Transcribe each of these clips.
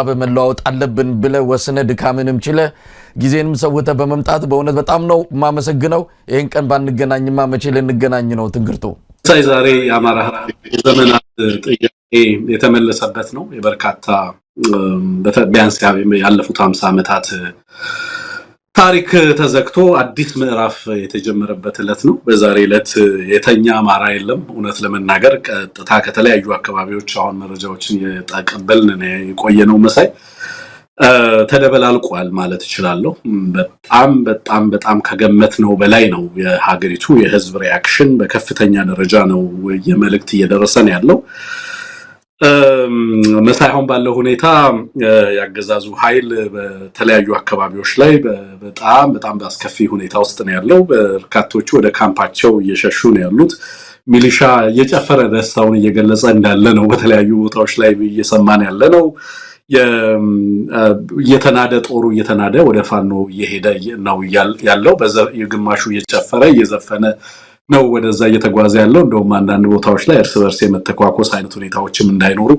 በመለዋወጥ አለብን ብለ ወስነ ድካምንም ችለ ጊዜንም ሰውተ በመምጣት በእውነት በጣም ነው ማመሰግነው። ይሄን ቀን ባንገናኝማ መቼ ልንገናኝ ነው? ትንግርቱ ዛሬ የአማራ ዘመናት ጥያቄ የተመለሰበት ነው። የበርካታ ቢያንስ ያለፉት 50 ዓመታት ታሪክ ተዘግቶ አዲስ ምዕራፍ የተጀመረበት ዕለት ነው። በዛሬ ዕለት የተኛ አማራ የለም። እውነት ለመናገር ቀጥታ ከተለያዩ አካባቢዎች አሁን መረጃዎችን የተቀበልን የቆየነው መሳይ ተደበላልቋል ማለት እችላለሁ። በጣም ከገመትነው በላይ ነው የሀገሪቱ የህዝብ ሪአክሽን በከፍተኛ ደረጃ ነው የመልእክት እየደረሰን ያለው። መሳይሆን ባለው ሁኔታ ያገዛዙ ኃይል በተለያዩ አካባቢዎች ላይ በጣም በአስከፊ ሁኔታ ውስጥ ነው ያለው። በርካቶቹ ወደ ካምፓቸው እየሸሹ ነው ያሉት። ሚሊሻ እየጨፈረ ደስታውን እየገለጸ እንዳለ ነው በተለያዩ ቦታዎች ላይ እየሰማን ያለ ነው። የተናደ ጦሩ እየተናደ ወደ ፋኖ እየሄደ ነው ያለው። የግማሹ እየጨፈረ እየዘፈነ ነው ወደዛ እየተጓዘ ያለው። እንደውም አንዳንድ ቦታዎች ላይ እርስ በርስ የመተኳኮስ አይነት ሁኔታዎችም እንዳይኖሩ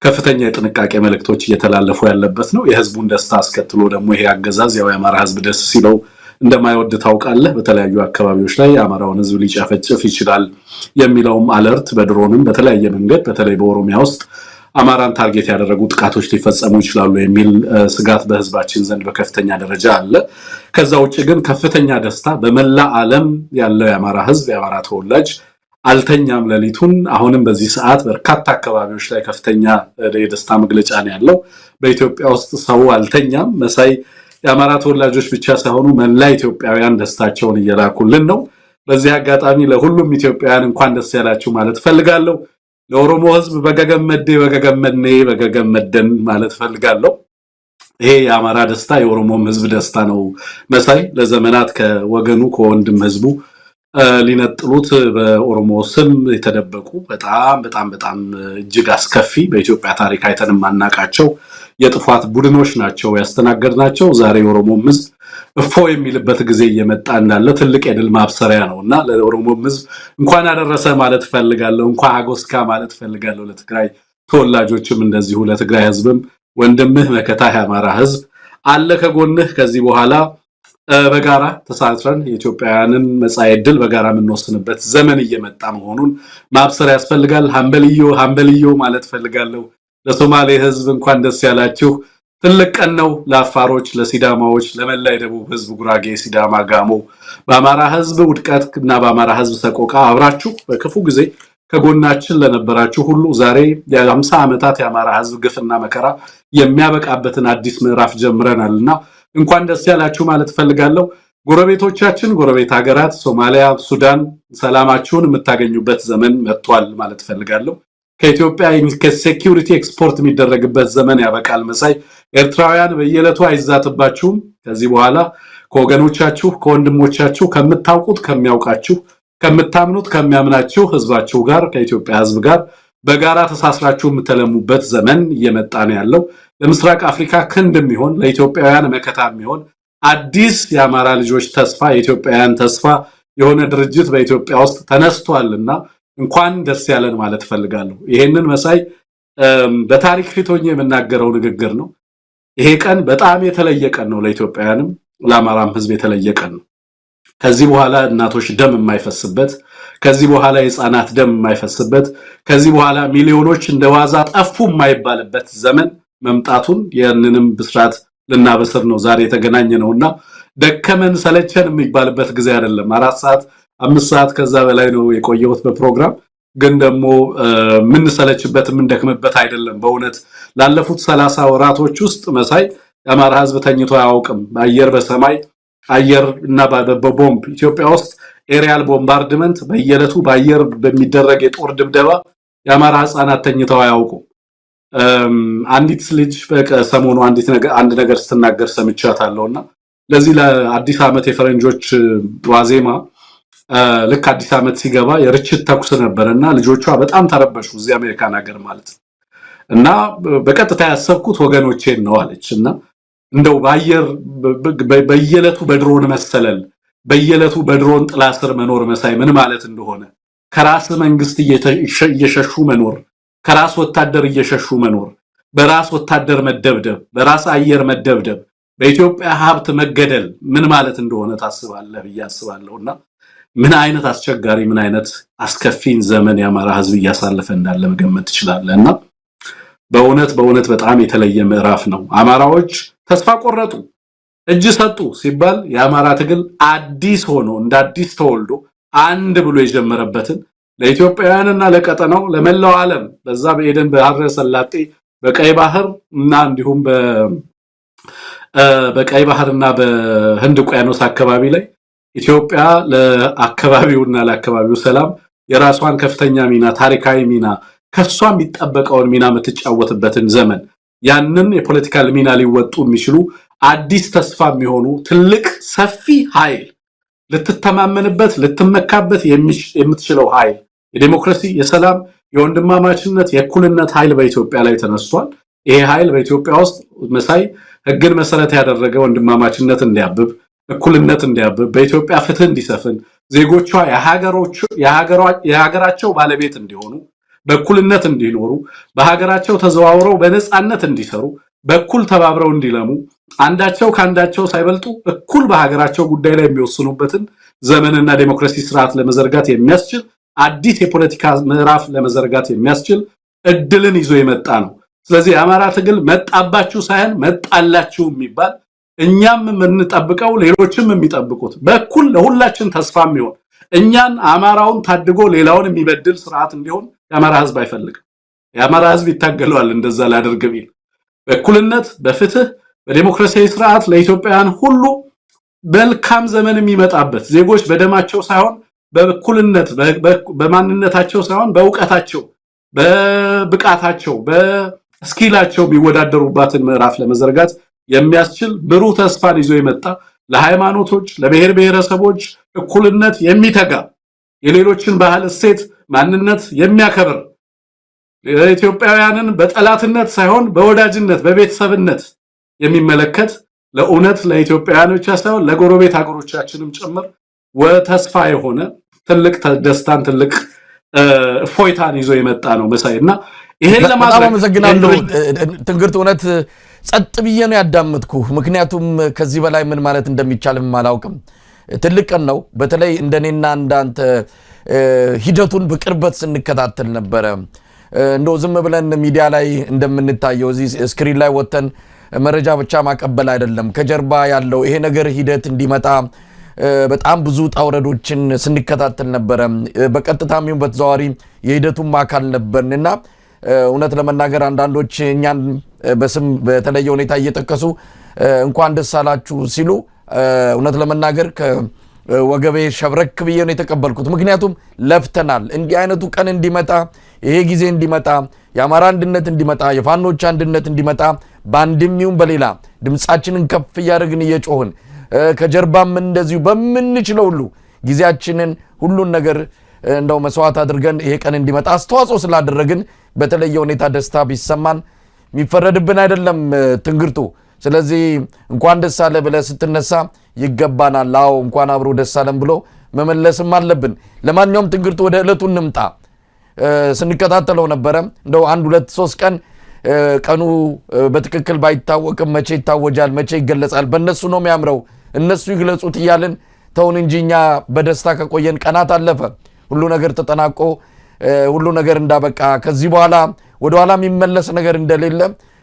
ከፍተኛ የጥንቃቄ መልእክቶች እየተላለፉ ያለበት ነው። የህዝቡን ደስታ አስከትሎ ደግሞ ይሄ አገዛዝ ያው የአማራ ህዝብ ደስ ሲለው እንደማይወድ ታውቃለህ። በተለያዩ አካባቢዎች ላይ የአማራውን ህዝብ ሊጨፈጭፍ ይችላል የሚለውም አለርት በድሮንም በተለያየ መንገድ በተለይ በኦሮሚያ ውስጥ አማራን ታርጌት ያደረጉ ጥቃቶች ሊፈጸሙ ይችላሉ የሚል ስጋት በህዝባችን ዘንድ በከፍተኛ ደረጃ አለ። ከዛ ውጭ ግን ከፍተኛ ደስታ በመላ ዓለም ያለው የአማራ ህዝብ የአማራ ተወላጅ አልተኛም ሌሊቱን። አሁንም በዚህ ሰዓት በርካታ አካባቢዎች ላይ ከፍተኛ የደስታ መግለጫ ነው ያለው። በኢትዮጵያ ውስጥ ሰው አልተኛም። መሳይ የአማራ ተወላጆች ብቻ ሳይሆኑ መላ ኢትዮጵያውያን ደስታቸውን እየላኩልን ነው። በዚህ አጋጣሚ ለሁሉም ኢትዮጵያውያን እንኳን ደስ ያላችሁ ማለት ፈልጋለሁ። ለኦሮሞ ህዝብ በገገመደን ማለት ፈልጋለሁ። ይሄ የአማራ ደስታ የኦሮሞም ህዝብ ደስታ ነው። መሳይ ለዘመናት ከወገኑ ከወንድም ህዝቡ ሊነጥሉት በኦሮሞ ስም የተደበቁ በጣም እጅግ አስከፊ በኢትዮጵያ ታሪክ አይተን ማናቃቸው የጥፋት ቡድኖች ናቸው ያስተናገድናቸው። ዛሬ የኦሮሞም ህዝብ እፎ የሚልበት ጊዜ እየመጣ እንዳለ ትልቅ የድል ማብሰሪያ ነውና ለኦሮሞም ህዝብ እንኳን አደረሰ ማለት ፈልጋለሁ። እንኳን አጎስካ ማለት ፈልጋለሁ። ለትግራይ ተወላጆችም እንደዚሁ ለትግራይ ህዝብም ወንድምህ መከታህ የአማራ ህዝብ አለ ከጎንህ። ከዚህ በኋላ በጋራ ተሳትፈን የኢትዮጵያውያንን መጻኢ ዕድል በጋራ የምንወስንበት ዘመን እየመጣ መሆኑን ማብሰር ያስፈልጋል። ሃምበልዮ ማለት ፈልጋለሁ። ለሶማሌ ህዝብ እንኳን ደስ ያላችሁ። ትልቅ ቀን ነው ለአፋሮች፣ ለሲዳማዎች፣ ለመላ የደቡብ ህዝብ ጉራጌ፣ ሲዳማ፣ ጋሞ በአማራ ህዝብ ውድቀት እና በአማራ ህዝብ ሰቆቃ አብራችሁ በክፉ ጊዜ ከጎናችን ለነበራችሁ ሁሉ ዛሬ የ50 ዓመታት የአማራ ህዝብ ግፍና መከራ የሚያበቃበትን አዲስ ምዕራፍ ጀምረናልና እንኳን ደስ ያላችሁ ማለት ፈልጋለሁ። ጎረቤቶቻችን፣ ጎረቤት ሀገራት ሶማሊያ፣ ሱዳን ሰላማችሁን የምታገኙበት ዘመን መጥቷል ማለት ፈልጋለሁ። ከኢትዮጵያ ከሴኩሪቲ ኤክስፖርት የሚደረግበት ዘመን ያበቃል። መሳይ ኤርትራውያን በየዕለቱ አይዛትባችሁም። ከዚህ በኋላ ከወገኖቻችሁ ከወንድሞቻችሁ ከምታውቁት ከሚያውቃችሁ ከምታምኑት ከሚያምናችሁ ህዝባችሁ ጋር ከኢትዮጵያ ህዝብ ጋር በጋራ ተሳስራችሁ የምትለሙበት ዘመን እየመጣ ነው ያለው። ለምስራቅ አፍሪካ ክንድ የሚሆን ለኢትዮጵያውያን መከታ የሚሆን አዲስ የአማራ ልጆች ተስፋ የኢትዮጵያውያን ተስፋ የሆነ ድርጅት በኢትዮጵያ ውስጥ ተነስቷልና እንኳን ደስ ያለን ማለት ፈልጋለሁ። ይሄንን መሳይ በታሪክ ፊት ሆኜ የምናገረው ንግግር ነው። ይሄ ቀን በጣም የተለየ ቀን ነው ለኢትዮጵያውያንም ለአማራም ህዝብ የተለየ ቀን ነው። ከዚህ በኋላ እናቶች ደም የማይፈስበት፣ ከዚህ በኋላ የህፃናት ደም የማይፈስበት፣ ከዚህ በኋላ ሚሊዮኖች እንደዋዛ ጠፉ የማይባልበት ዘመን መምጣቱን ያንንም ብስራት ልናበስር ነው ዛሬ የተገናኘ ነውና ደከመን ሰለቸን የሚባልበት ጊዜ አይደለም። 4 ሰዓት 5 ሰዓት ከዛ በላይ ነው የቆየሁት በፕሮግራም ግን ደግሞ ምን ሰለችበት ምን ደክመበት አይደለም። በእውነት ላለፉት 30 ወራቶች ውስጥ መሳይ የአማራ ህዝብ ተኝቶ አያውቅም። በአየር በሰማይ አየር እና በቦምብ ኢትዮጵያ ውስጥ ኤሪያል ቦምባርድመንት በየዕለቱ በአየር በሚደረግ የጦር ድብደባ የአማራ ህፃናት ተኝተው አያውቁም። አንዲት ልጅ በሰሞኑ አንድ ነገር ስትናገር ሰምቻታለሁና ለዚህ ለአዲስ ዓመት የፈረንጆች ዋዜማ ልክ አዲስ ዓመት ሲገባ የርችት ተኩስ ነበርና ልጆቿ በጣም ተረበሹ እዚህ አሜሪካን ሀገር ማለት እና በቀጥታ ያሰብኩት ወገኖቼን ነው አለችና እንደው በአየር በየዕለቱ በድሮን መሰለል በየዕለቱ በድሮን ጥላ ስር መኖር መሳይ ምን ማለት እንደሆነ ከራስ መንግስት እየሸሹ መኖር ከራስ ወታደር እየሸሹ መኖር በራስ ወታደር መደብደብ፣ በራስ አየር መደብደብ፣ በኢትዮጵያ ሀብት መገደል ምን ማለት እንደሆነ ታስባለህ ብዬ አስባለሁና ምን አይነት አስቸጋሪ ምን አይነት አስከፊን ዘመን የአማራ ህዝብ እያሳለፈ እንዳለ መገመት ትችላለህና በእውነት በጣም የተለየ ምዕራፍ ነው። አማራዎች ተስፋ ቆረጡ፣ እጅ ሰጡ ሲባል የአማራ ትግል አዲስ ሆኖ እንደ አዲስ ተወልዶ አንድ ብሎ የጀመረበትን ለኢትዮጵያውያንና ለቀጠናው ለመላው ዓለም በዛ በኤደን ባህረ ሰላጤ በቀይ ባህር እና እንዲሁም በቀይ ባህርና በህንድ ውቅያኖስ አካባቢ ላይ ኢትዮጵያ ለአካባቢውና ለአካባቢው ሰላም የራሷን ከፍተኛ ሚና ታሪካዊ ሚና ከሷ የሚጠበቀውን ሚና የምትጫወትበትን ዘመን ያንን የፖለቲካል ሚና ሊወጡ የሚችሉ አዲስ ተስፋ የሚሆኑ ትልቅ ሰፊ ኃይል ልትተማመንበት ልትመካበት የምትችለው ኃይል የዲሞክራሲ የሰላም የወንድማማችነት የእኩልነት ኃይል በኢትዮጵያ ላይ ተነስቷል። ይሄ ኃይል በኢትዮጵያ ውስጥ መሳይ ህግን መሰረት ያደረገ ወንድማማችነት እንዲያብብ እኩልነት እንዲያብብ በኢትዮጵያ ፍትህ እንዲሰፍን ዜጎቿ የሀገራቸው ባለቤት እንዲሆኑ በእኩልነት እንዲኖሩ በሀገራቸው ተዘዋውረው በነፃነት እንዲሰሩ በእኩል ተባብረው እንዲለሙ አንዳቸው ካንዳቸው ሳይበልጡ እኩል በሀገራቸው ጉዳይ ላይ የሚወስኑበትን ዘመንና ዲሞክራሲ ስርዓት ለመዘርጋት የሚያስችል አዲስ የፖለቲካ ምዕራፍ ለመዘርጋት የሚያስችል እድልን ይዞ የመጣ ነው። ስለዚህ የአማራ ትግል መጣባችሁ ሳይሆን መጣላችሁ የሚባል እኛም የምንጠብቀው ሌሎችም የሚጠብቁት በእኩል ለሁላችን ተስፋ የሚሆን እኛን አማራውን ታድጎ ሌላውን የሚበድል ስርዓት እንዲሆን የአማራ ህዝብ አይፈልግም። የአማራ ህዝብ ይታገለዋል እንደዛ ላደርግ ቢል በእኩልነት በፍትህ በዲሞክራሲያዊ ስርዓት ለኢትዮጵያውያን ሁሉ መልካም ዘመን የሚመጣበት ዜጎች በደማቸው ሳይሆን በእኩልነት በማንነታቸው ሳይሆን በእውቀታቸው በብቃታቸው በስኪላቸው የሚወዳደሩባትን ምዕራፍ ለመዘርጋት የሚያስችል ብሩህ ተስፋን ይዞ የመጣ ለሃይማኖቶች ለብሔር ብሔረሰቦች እኩልነት የሚተጋ የሌሎችን ባህል እሴት ማንነት የሚያከብር ኢትዮጵያውያንን በጠላትነት ሳይሆን በወዳጅነት በቤተሰብነት የሚመለከት ለእውነት ለኢትዮጵያውያን ብቻ ሳይሆን ለጎረቤት ሀገሮቻችንም ጭምር ወተስፋ የሆነ ትልቅ ደስታን ትልቅ ፎይታን ይዞ የመጣ ነው መሳይና ይሄን ለማድረግ አመሰግናለሁ። ትንግርት እውነት ጸጥ ብዬ ነው ያዳምጥኩ፣ ምክንያቱም ከዚህ በላይ ምን ማለት እንደሚቻልም አላውቅም። ትልቅ ቀን ነው። በተለይ እንደኔና እንዳንተ ሂደቱን በቅርበት ስንከታተል ነበረ። እንደው ዝም ብለን ሚዲያ ላይ እንደምንታየው እዚህ ስክሪን ላይ ወተን መረጃ ብቻ ማቀበል አይደለም። ከጀርባ ያለው ይሄ ነገር ሂደት እንዲመጣ በጣም ብዙ ጣውረዶችን ስንከታተል ነበረ። በቀጥታም ይሁን በተዘዋዋሪ የሂደቱም አካል ነበርንና እውነት ለመናገር አንዳንዶች እኛን በስም በተለየ ሁኔታ እየጠቀሱ እንኳን ደስ አላችሁ ሲሉ እውነት ለመናገር ከወገቤ ሸብረክ ብዬ ነው የተቀበልኩት። ምክንያቱም ለፍተናል እንዲህ አይነቱ ቀን እንዲመጣ ይሄ ጊዜ እንዲመጣ የአማራ አንድነት እንዲመጣ የፋኖች አንድነት እንዲመጣ በአንድም ይሁን በሌላ ድምጻችንን ከፍ እያደረግን እየጮህን ከጀርባም እንደዚሁ በምንችለው ሁሉ ጊዜያችንን ሁሉን ነገር እንደው መስዋዕት አድርገን ይሄ ቀን እንዲመጣ አስተዋጽኦ ስላደረግን በተለየ ሁኔታ ደስታ ቢሰማን የሚፈረድብን አይደለም ትንግርቱ። ስለዚህ እንኳን ደስ አለ ብለህ ስትነሳ ይገባናል። አዎ እንኳን አብሮ ደስ አለን ብሎ መመለስም አለብን። ለማንኛውም ትንግርቱ ወደ ዕለቱ እንምጣ። ስንከታተለው ነበረ እንደው 1-2-3 ቀን ቀኑ በትክክል ባይታወቅም መቼ ይታወጃል መቼ ይገለጻል በእነሱ ነው የሚያምረው እነሱ ይግለጹት እያልን ተውን እንጂ እኛ በደስታ ከቆየን ቀናት አለፈ። ሁሉ ነገር ተጠናቆ ሁሉ ነገር እንዳበቃ ከዚህ በኋላ ወደ ኋላ የሚመለስ ነገር እንደሌለ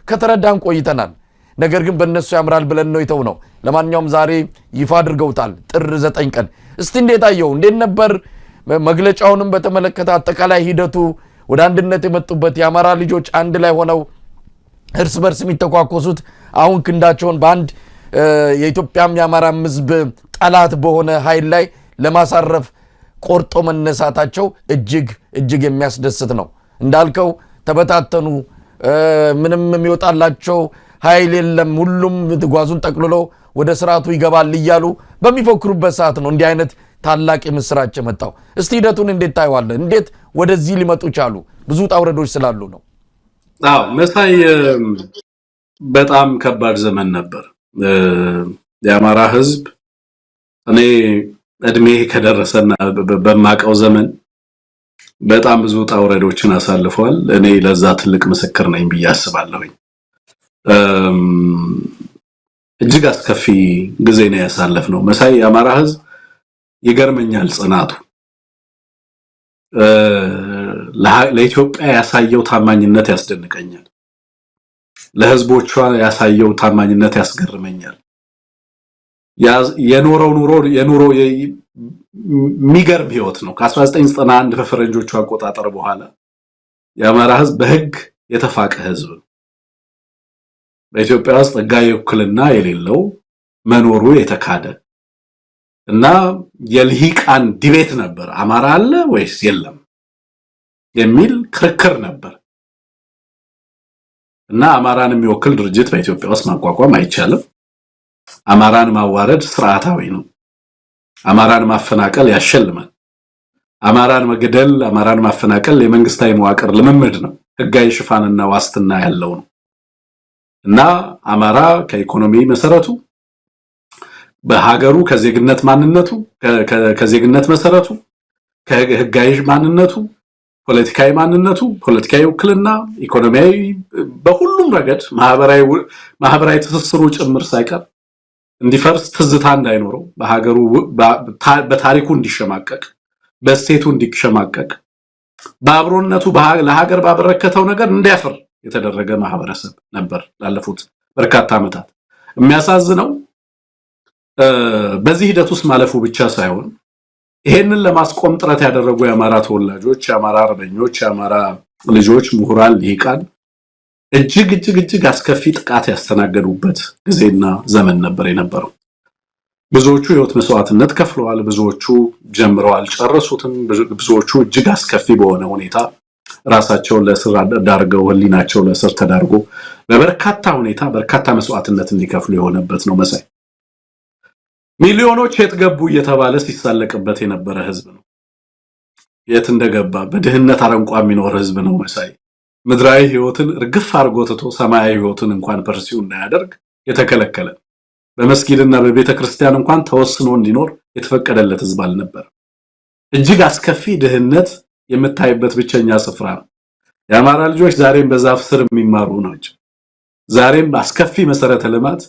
ከተረዳን ቆይተናል። ነገር ግን በእነሱ ያምራል ብለን ነው የተው ነው። ለማንኛውም ዛሬ ይፋ አድርገውታል ጥር 9 ቀን። እስቲ እንዴት አየው? እንዴት ነበር? መግለጫውንም በተመለከተ አጠቃላይ ሂደቱ ወደ አንድነት የመጡበት የአማራ ልጆች አንድ ላይ ሆነው እርስ በርስ የሚተኳኮሱት አሁን ክንዳቸውን በአንድ የኢትዮጵያም የአማራም ሕዝብ ጠላት በሆነ ኃይል ላይ ለማሳረፍ ቆርጦ መነሳታቸው እጅግ የሚያስደስት ነው። እንዳልከው ተበታተኑ፣ ምንም የሚወጣላቸው ኃይል የለም፣ ሁሉም ጓዙን ጠቅልሎ ወደ ስርዓቱ ይገባል እያሉ በሚፎክሩበት ሰዓት ነው እንዲህ አይነት ታላቅ የምስራች መጣው። እስቲ ሂደቱን እንዴት ታይዋለህ? እንዴት ወደዚህ ሊመጡ ቻሉ? ብዙ ጣውረዶች ስላሉ ነው። አዎ መሳይ በጣም ከባድ ዘመን ነበር። የአማራ ህዝብ እኔ እድሜ ከደረሰና በማቀው ዘመን በጣም ብዙ ጣውረዶችን አሳልፈዋል። እኔ ለዛ ትልቅ ምስክር ነኝ ብዬ አስባለሁኝ። እጅግ አስከፊ ጊዜ ነው ያሳለፍነው። መሳይ የአማራ ህዝብ ይገርመኛል ጽናቱ። ለኢትዮጵያ ያሳየው ታማኝነት ያስደንቀኛል። ለህዝቦቿ ያሳየው ታማኝነት ያስገርመኛል። የኖሮ የሚገርም ህይወት ነው። ከ1991 በፈረንጆቹ አቆጣጠር በኋላ የአማራ ህዝብ በህግ የተፋቀ ህዝብ ነው። በኢትዮጵያ ውስጥ ህጋዊ ውክልና የሌለው መኖሩ የተካደ እና የልሂቃን ዲቤት ነበር። አማራ አለ ወይስ የለም የሚል ክርክር ነበር እና አማራን የሚወክል ድርጅት በኢትዮጵያ ውስጥ ማቋቋም አይቻልም። አማራን ማዋረድ ስርዓታዊ ነው። አማራን ማፈናቀል ያሸልማል። አማራን መግደል፣ አማራን ማፈናቀል የመንግስታዊ መዋቅር ልምምድ ነው። ህጋዊ ሽፋንና ዋስትና ያለው ነው እና አማራ ከኢኮኖሚ መሰረቱ በሀገሩ ከዜግነት ማንነቱ ከዜግነት መሰረቱ ከህጋዊ ማንነቱ ፖለቲካዊ ማንነቱ ፖለቲካዊ ውክልና ኢኮኖሚያዊ በሁሉም ረገድ ማህበራዊ ትስስሩ ጭምር ሳይቀር እንዲፈርስ ትዝታ እንዳይኖረው በሀገሩ በታሪኩ እንዲሸማቀቅ በስቴቱ እንዲሸማቀቅ በአብሮነቱ ለሀገር ባበረከተው ነገር እንዲያፍር የተደረገ ማህበረሰብ ነበር ላለፉት በርካታ ዓመታት። የሚያሳዝነው በዚህ ሂደት ውስጥ ማለፉ ብቻ ሳይሆን ይሄንን ለማስቆም ጥረት ያደረጉ የአማራ ተወላጆች፣ የአማራ አርበኞች፣ የአማራ ልጆች፣ ምሁራን፣ ልሂቃን እጅግ አስከፊ ጥቃት ያስተናገዱበት ጊዜና ዘመን ነበር የነበረው። ብዙዎቹ የህይወት መስዋዕትነት ከፍለዋል። ብዙዎቹ ጀምረው አልጨረሱትም። ብዙዎቹ እጅግ አስከፊ በሆነ ሁኔታ ራሳቸውን ለእስር ዳርገው ህሊናቸው ለእስር ተዳርጎ በበርካታ ሁኔታ በርካታ መስዋዕትነት እንዲከፍሉ የሆነበት ነው መሳይ። ሚሊዮኖች የት ገቡ እየተባለ ሲሳለቅበት የነበረ ህዝብ ነው። የት እንደገባ በድህነት አረንቋ የሚኖር ህዝብ ነው መሳይ። ምድራዊ ህይወትን እርግፍ አርጎ ትቶ ሰማያዊ ህይወትን እንኳን ፐርሲው እንዳያደርግ የተከለከለ በመስጊድና በቤተክርስቲያን እንኳን ተወስኖ እንዲኖር የተፈቀደለት ህዝብ አልነበር። እጅግ አስከፊ ድህነት የምታይበት ብቸኛ ስፍራ ነው። የአማራ ልጆች ዛሬም በዛፍ ስር የሚማሩ ናቸው። ዛሬም አስከፊ መሰረተ ልማት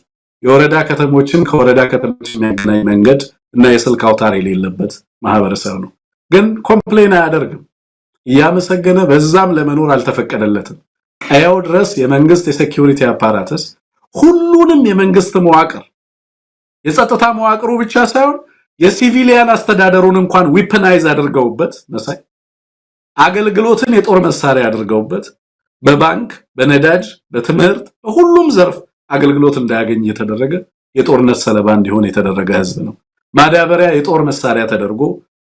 የወረዳ ከተሞችን ከወረዳ ከተሞች የሚያገናኝ መንገድ እና የስልክ አውታር የሌለበት ማህበረሰብ ነው። ግን ኮምፕሌን አያደርግም። እያመሰገነ በዛም ለመኖር አልተፈቀደለትም። ቀያው ድረስ የመንግስት የሴኩሪቲ አፓራተስ ሁሉንም የመንግስት መዋቅር የጸጥታ መዋቅሩ ብቻ ሳይሆን የሲቪሊያን አስተዳደሩን እንኳን ዊፐናይዝ አድርገውበት መሳይ አገልግሎትን የጦር መሳሪያ አድርገውበት በባንክ በነዳጅ በትምህርት በሁሉም ዘርፍ አገልግሎት እንዳያገኝ የተደረገ የጦርነት ሰለባ እንዲሆን የተደረገ ህዝብ ነው። ማዳበሪያ የጦር መሳሪያ ተደርጎ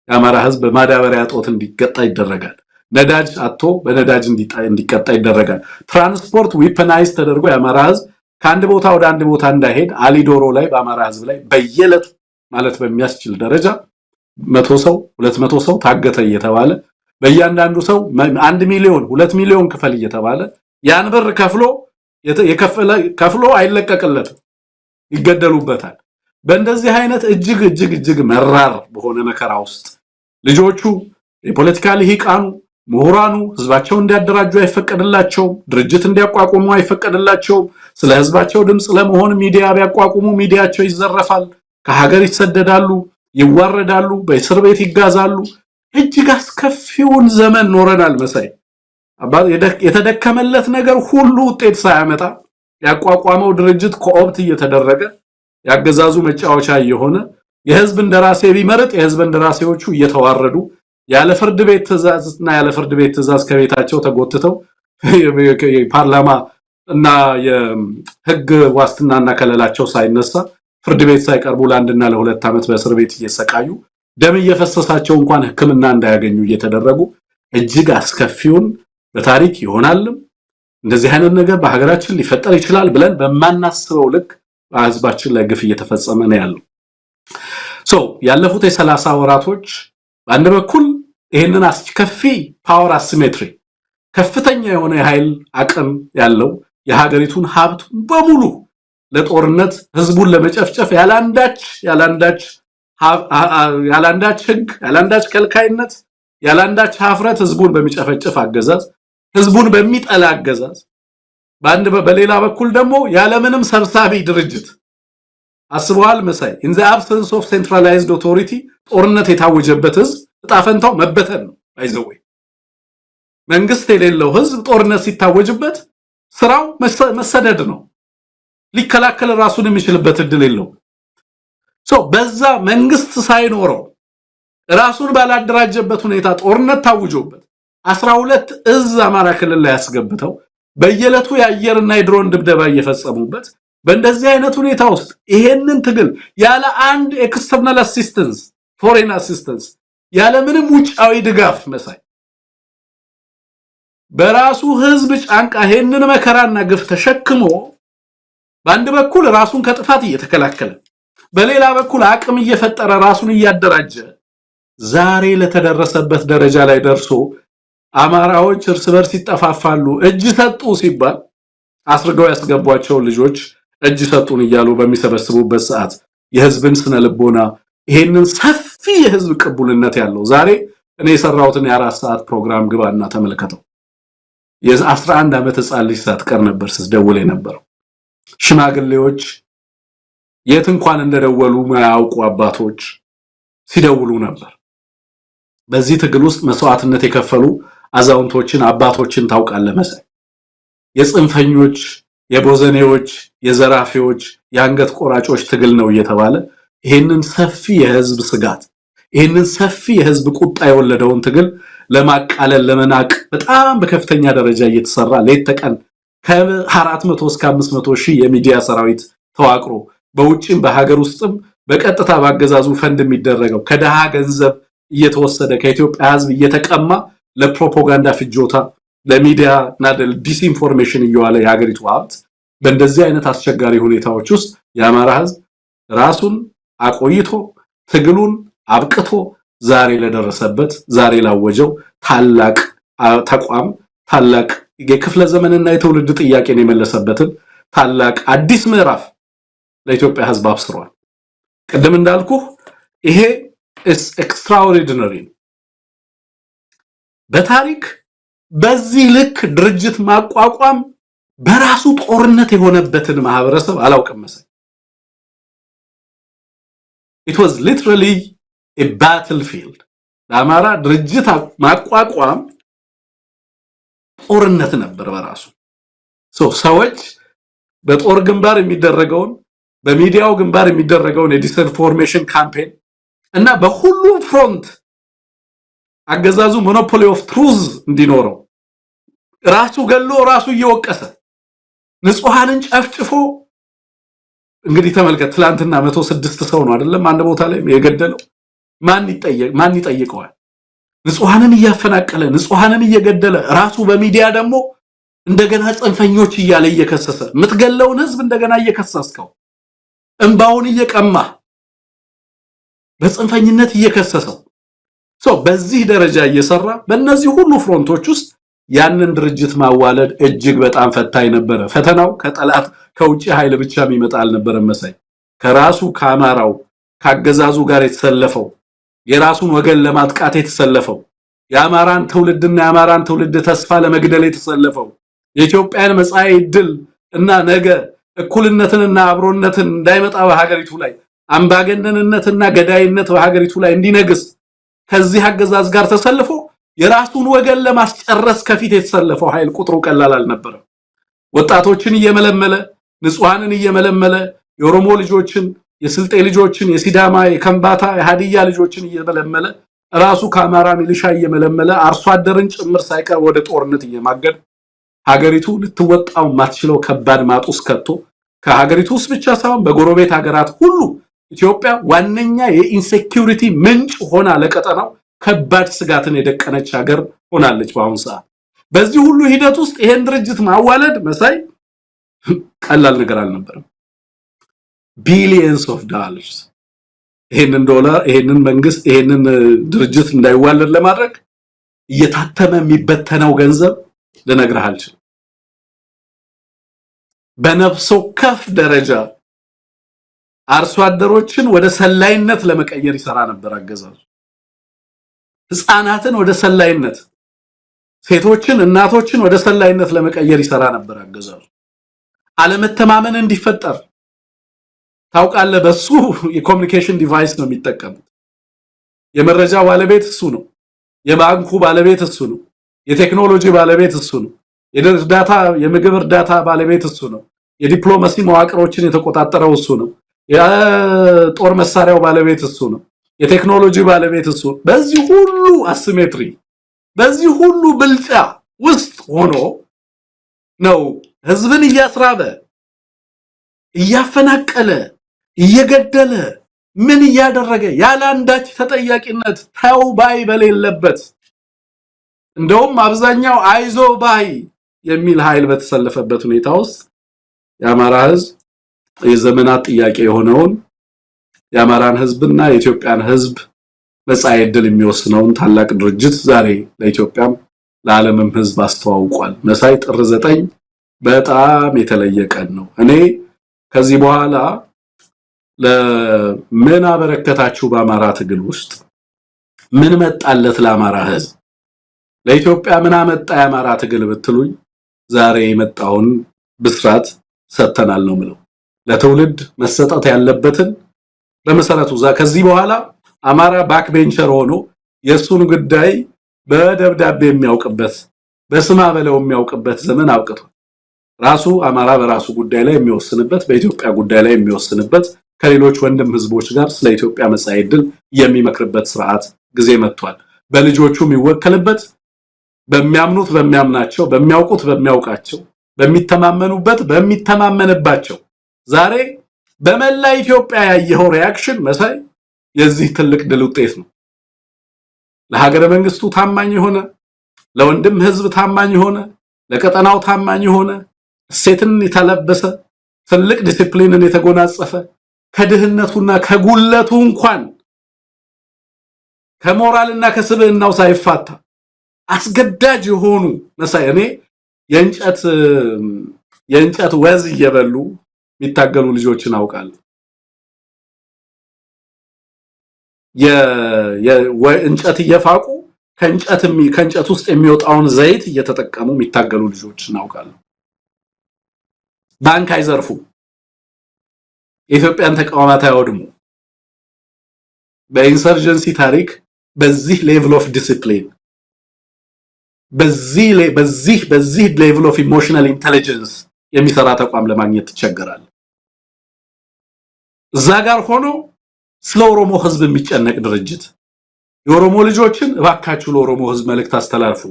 የአማራ ህዝብ በማዳበሪያ ጦት እንዲቀጣ ይደረጋል። ነዳጅ አጥቶ በነዳጅ እንዲቀጣ ይደረጋል። ትራንስፖርት ዊፐናይዝ ተደርጎ የአማራ ህዝብ ከአንድ ቦታ ወደ አንድ ቦታ እንዳይሄድ አሊዶሮ ላይ በአማራ ህዝብ ላይ በየለቱ ማለት በሚያስችል ደረጃ 100 ሰው 200 ሰው ታገተ እየተባለ በእያንዳንዱ ሰው 1 ሚሊዮን 2 ሚሊዮን ክፈል እየተባለ ያን ብር ከፍሎ አይለቀቅለትም፣ ይገደሉበታል። በእንደዚህ አይነት እጅግ መራር በሆነ መከራ ውስጥ ልጆቹ የፖለቲካ ልሂቃኑ ምሁራኑ ህዝባቸው እንዲያደራጁ አይፈቀድላቸውም፣ ድርጅት እንዲያቋቁሙ አይፈቀድላቸውም። ስለ ህዝባቸው ድምጽ ለመሆን ሚዲያ ቢያቋቁሙ ሚዲያቸው ይዘረፋል፣ ከሀገር ይሰደዳሉ፣ ይዋረዳሉ፣ በእስር ቤት ይጋዛሉ። እጅግ አስከፊውን ዘመን ኖረናል መሳይ። የተደከመለት ነገር ሁሉ ውጤት ሳያመጣ ያቋቋመው ድርጅት ኮኦፕት እየተደረገ ያገዛዙ መጫወቻ የሆነ የህዝብ እንደራሴ ቢመረጥ የህዝብ እንደራሴዎቹ እየተዋረዱ ያለ ፍርድ ቤት ትዕዛዝና ያለ ፍርድ ቤት ትዕዛዝ ከቤታቸው ተጎትተው የፓርላማ እና የህግ ዋስትናና ከለላቸው ሳይነሳ ፍርድ ቤት ሳይቀርቡ ለአንድና ለሁለት ዓመት በእስር ቤት እየሰቃዩ ደም እየፈሰሳቸው እንኳን ህክምና እንዳያገኙ እየተደረጉ እጅግ አስከፊውን በታሪክ ይሆናልም እንደዚህ አይነት ነገር በሀገራችን ሊፈጠር ይችላል ብለን በማናስበው ልክ በህዝባችን ላይ ግፍ እየተፈጸመ ነው ያለው። ያለፉት የ30 ወራቶች በአንድ በኩል ይሄንን አስከፊ ፓወር አሲሜትሪ ከፍተኛ የሆነ የኃይል አቅም ያለው የሀገሪቱን ሀብት በሙሉ ለጦርነት ህዝቡን ለመጨፍጨፍ ያላንዳች ህግ ያላንዳች ከልካይነት ያላንዳች ሀፍረት ህዝቡን በሚጨፈጭፍ አገዛዝ ህዝቡን በሚጠላ አገዛዝ በሌላ በኩል ደግሞ ያለምንም ሰብሳቢ ድርጅት አስበዋል መሳይ in the absence of centralized authority ጦርነት የታወጀበት ህዝብ ጣፈንታው መበተን ነው አይዘወይ መንግስት የሌለው ህዝብ ጦርነት ሲታወጅበት ስራው መሰደድ ነው ሊከላከል ራሱን የሚችልበት እድል የለው በዛ መንግስት ሳይኖረው ራሱን ባላደራጀበት ሁኔታ ጦርነት ታውጆበት 12 እዝ አማራ ክልል ላይ ያስገብተው በየለቱ የአየርና የድሮን ድብደባ እየፈጸሙበት በእንደዚህ አይነት ሁኔታ ውስጥ ይሄንን ትግል ያለ አንድ ኤክስተርናል አሲስታንስ ፎሬን አሲስታንስ ያለ ምንም ውጫዊ ድጋፍ መሳይ በራሱ ህዝብ ጫንቃ ይሄንን መከራና ግፍ ተሸክሞ በአንድ በኩል ራሱን ከጥፋት እየተከላከለ በሌላ በኩል አቅም እየፈጠረ ራሱን እያደራጀ ዛሬ ለተደረሰበት ደረጃ ላይ ደርሶ አማራዎች እርስ በርስ ይጠፋፋሉ እጅ ሰጡ ሲባል አስርገው ያስገቧቸው ልጆች እጅ ሰጡን እያሉ በሚሰበስቡበት ሰዓት የህዝብን ስነ ልቦና ይሄንን ሰፊ የህዝብ ቅቡልነት ያለው ዛሬ እኔ የሰራሁትን የ4 ሰዓት ፕሮግራም ግባና ተመልከተው የ11 ዓመት ህፃን ልጅ ሳትቀር ነበር ስደውል የነበረው ሽማግሌዎች የት እንኳን እንደደወሉ ማያውቁ አባቶች ሲደውሉ ነበር በዚህ ትግል ውስጥ መስዋዕትነት የከፈሉ አዛውንቶችን አባቶችን ታውቃለህ መሰለኝ የጽንፈኞች የቦዘኔዎች የዘራፊዎች የአንገት ቆራጮች ትግል ነው እየተባለ ይሄንን ሰፊ የህዝብ ስጋት ይሄንን ሰፊ የህዝብ ቁጣ የወለደውን ትግል ለማቃለል ለመናቅ በጣም በከፍተኛ ደረጃ እየተሰራ ሌት ተቀን ከ400 እስከ 500 ሺህ የሚዲያ ሰራዊት ተዋቅሮ በውጭም በሀገር ውስጥም በቀጥታ ባገዛዙ ፈንድ የሚደረገው ከደሃ ገንዘብ እየተወሰደ ከኢትዮጵያ ህዝብ እየተቀማ ለፕሮፓጋንዳ ፍጆታ ለሚዲያ እና ለዲስኢንፎርሜሽን እየዋለ የሀገሪቱ ሀብት በእንደዚህ አይነት አስቸጋሪ ሁኔታዎች ውስጥ የአማራ ህዝብ ራሱን አቆይቶ ትግሉን አብቅቶ ዛሬ ለደረሰበት ዛሬ ላወጀው ታላቅ ተቋም ታላቅ የክፍለ ዘመንና የትውልድ ጥያቄን የመለሰበትን ታላቅ አዲስ ምዕራፍ ለኢትዮጵያ ህዝብ አብስሯል ቀደም እንዳልኩ ይሄ is extraordinary በታሪክ በዚህ ልክ ድርጅት ማቋቋም በራሱ ጦርነት የሆነበትን ማህበረሰብ አላውቅም መሰለኝ it was literally a battlefield ለአማራ ድርጅት ማቋቋም ጦርነት ነበር በራሱ ሰዎች በጦር ግንባር የሚደረገውን በሚዲያው ግንባር የሚደረገውን የዲስኢንፎርሜሽን ካምፔን እና በሁሉም ፍሮንት አገዛዙ ሞኖፖሊ ኦፍ ትሩዝ እንዲኖረው ራሱ ገሎ ራሱ እየወቀሰ ንጹሃንን ጨፍጭፎ እንግዲህ ተመልከት ትላንትና 106 ሰው ነው አይደለም አንድ ቦታ ላይ የገደለው ማን ይጠይቀዋል ንጹሃንን እያፈናቀለ ንጹሃንን እየገደለ ራሱ በሚዲያ ደግሞ እንደገና ጽንፈኞች እያለ እየከሰሰ ምትገለውን ህዝብ እንደገና እየከሰስከው እንባውን እየቀማ በጽንፈኝነት እየከሰሰው በዚህ ደረጃ እየሰራ በእነዚህ ሁሉ ፍሮንቶች ውስጥ ያንን ድርጅት ማዋለድ እጅግ በጣም ፈታኝ ነበር ፈተናው ከጠላት ከውጪ ኃይል ብቻ የሚመጣ አልነበረም መሳይ ከራሱ ከአማራው ካገዛዙ ጋር የተሰለፈው የራሱን ወገን ለማጥቃት የተሰለፈው የአማራን ትውልድና የአማራን ትውልድ ተስፋ ለመግደል የተሰለፈው የኢትዮጵያን መጻኢ ድል እና ነገ እኩልነትንና አብሮነትን እንዳይመጣ በሀገሪቱ ላይ አምባገነንነትና ገዳይነት በሀገሪቱ ላይ እንዲነግስ ከዚህ አገዛዝ ጋር ተሰልፎ የራሱን ወገን ለማስጨረስ ከፊት የተሰለፈው ኃይል ቁጥሩ ቀላል አልነበረም ወጣቶችን እየመለመለ ንጹሃንን እየመለመለ የኦሮሞ ልጆችን የስልጤ ልጆችን የሲዳማ የከምባታ የሃዲያ ልጆችን እየመለመለ ራሱ ከአማራ ሚሊሻ እየመለመለ አርሶ አደርን ጭምር ሳይቀር ወደ ጦርነት እየማገደ ሀገሪቱ ልትወጣው ማትችለው ከባድ ማጡስ ከቶ ከሀገሪቱ ውስጥ ብቻ ሳይሆን በጎረቤት ሀገራት ሁሉ ኢትዮጵያ ዋነኛ የኢንሴኩሪቲ ምንጭ ሆና ለቀጠናው ከባድ ስጋትን የደቀነች ሀገር ሆናለች በአሁን ሰዓት በዚህ ሁሉ ሂደት ውስጥ ይሄን ድርጅት ማዋለድ መሳይ ቀላል ነገር አልነበረም ቢሊየንስ ኦፍ ዶላርስ ይሄንን ዶላር ይሄንን መንግስት ይሄንን ድርጅት እንዳይዋለድ ለማድረግ እየታተመ የሚበተነው ገንዘብ ለነግርህ አልችልም በነፍሶ ከፍ ደረጃ አርሶ አደሮችን ወደ ሰላይነት ለመቀየር ይሰራ ነበር አገዛዙ ህፃናትን ወደ ሰላይነት ሴቶችን እናቶችን ወደ ሰላይነት ለመቀየር ይሰራ ነበር አገዛዙ አለመተማመን እንዲፈጠር ታውቃለህ በሱ የኮሙኒኬሽን ዲቫይስ ነው የሚጠቀሙት የመረጃ ባለቤት እሱ ነው የባንኩ ባለቤት እሱ ነው የቴክኖሎጂ ባለቤት እሱ ነው የእርዳታ የምግብ እርዳታ ባለቤት እሱ ነው የዲፕሎማሲ መዋቅሮችን የተቆጣጠረው እሱ ነው የጦር መሳሪያው ባለቤት እሱ ነው የቴክኖሎጂ ባለቤት እሱ በዚህ ሁሉ አሲሜትሪ በዚህ ሁሉ ብልጫ ውስጥ ሆኖ ነው ህዝብን እያስራበ እያፈናቀለ እየገደለ ምን እያደረገ ያለ አንዳች ተጠያቂነት ተው ባይ በሌለበት እንደውም አብዛኛው አይዞ ባይ የሚል ኃይል በተሰለፈበት ሁኔታ ውስጥ የአማራ ህዝብ የዘመናት ጥያቄ የሆነውን የአማራን ህዝብና የኢትዮጵያን ህዝብ መጻኢ ዕድል የሚወስነውን ታላቅ ድርጅት ዛሬ ለኢትዮጵያም ለዓለምም ህዝብ አስተዋውቋል መሳይ ጥር 9 በጣም የተለየ ቀን ነው እኔ ከዚህ በኋላ ለምን አበረከታችሁ በአማራ ትግል ውስጥ ምን መጣለት ለአማራ ህዝብ ለኢትዮጵያ ምን አመጣ የአማራ ትግል ብትሉኝ ዛሬ የመጣውን ብስራት ሰተናል ነው ምለው ለትውልድ መሰጠት ያለበትን በመሰረቱ ከዚህ በኋላ አማራ ባክ ቤንቸር ሆኖ የሱን ጉዳይ በደብዳቤ የሚያውቅበት በስማ በለው የሚያውቅበት ዘመን አብቅቷል ራሱ አማራ በራሱ ጉዳይ ላይ የሚወስንበት በኢትዮጵያ ጉዳይ ላይ የሚወስንበት ከሌሎች ወንድም ህዝቦች ጋር ስለ ኢትዮጵያ መጻኢ ዕድል የሚመክርበት ስርዓት ጊዜ መጥቷል በልጆቹ የሚወከልበት በሚያምኑት በሚያምናቸው በሚያውቁት በሚያውቃቸው በሚተማመኑበት በሚተማመንባቸው ዛሬ በመላ ኢትዮጵያ ያየው ሪአክሽን መሳይ የዚህ ትልቅ ድል ውጤት ነው ለሀገረ መንግስቱ ታማኝ ሆነ ለወንድም ህዝብ ታማኝ ሆነ ለቀጠናው ታማኝ ሆነ ሴትን የተለበሰ ትልቅ ዲሲፕሊንን የተጎናጸፈ ከድህነቱና ከጉለቱ እንኳን ከሞራልና ከስብዕናው ሳይፋታ አስገዳጅ የሆኑ መሳይ እኔ የእንጨት ወዝ እየበሉ የሚታገሉ ልጆችን አውቃለሁ የእንጨት እየፋቁ ከእንጨት ውስጥ የሚወጣውን ዘይት እየተጠቀሙ የሚታገሉ ልጆችን አውቃለሁ ባንክ አይዘርፉ የኢትዮጵያን ተቋማት አይወድሙ በኢንሰርጀንሲ ታሪክ በዚህ ሌቭል ኦፍ ዲሲፕሊን በዚህ ሌቭል ኦፍ ኢሞሽናል ኢንተለጀንስ የሚሰራ ተቋም ለማግኘት ይቸገራል እዛ ጋር ሆኖ ስለ ኦሮሞ ህዝብ የሚጨነቅ ድርጅት የኦሮሞ ልጆችን እባካችሁ ለኦሮሞ ህዝብ መልእክት አስተላልፉ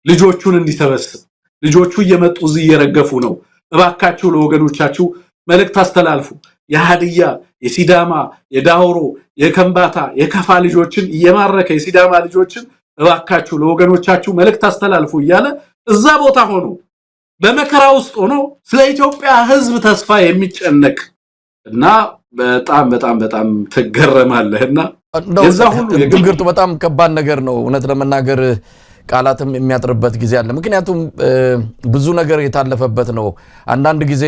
ልጆቹን እንዲሰበስብ ልጆቹ እየመጡ እዚህ እየረገፉ ነው እባካችሁ ለወገኖቻችሁ መልእክት አስተላልፉ የሃዲያ የሲዳማ የዳውሮ የከምባታ የከፋ ልጆችን እየማረከ የሲዳማ ልጆችን እባካችሁ ለወገኖቻችሁ መልእክት አስተላልፉ እያለ እዛ ቦታ ሆኖ በመከራ ውስጥ ሆኖ ስለ ኢትዮጵያ ህዝብ ተስፋ የሚጨነቅ እና በጣም ተገረማለህና የዛ ሁሉ የግርግርቱ በጣም ከባድ ነገር ነው እውነት ለመናገር ቃላትም የሚያጥርበት ጊዜ አለ ምክንያቱም ብዙ ነገር የታለፈበት ነው አንዳንድ ጊዜ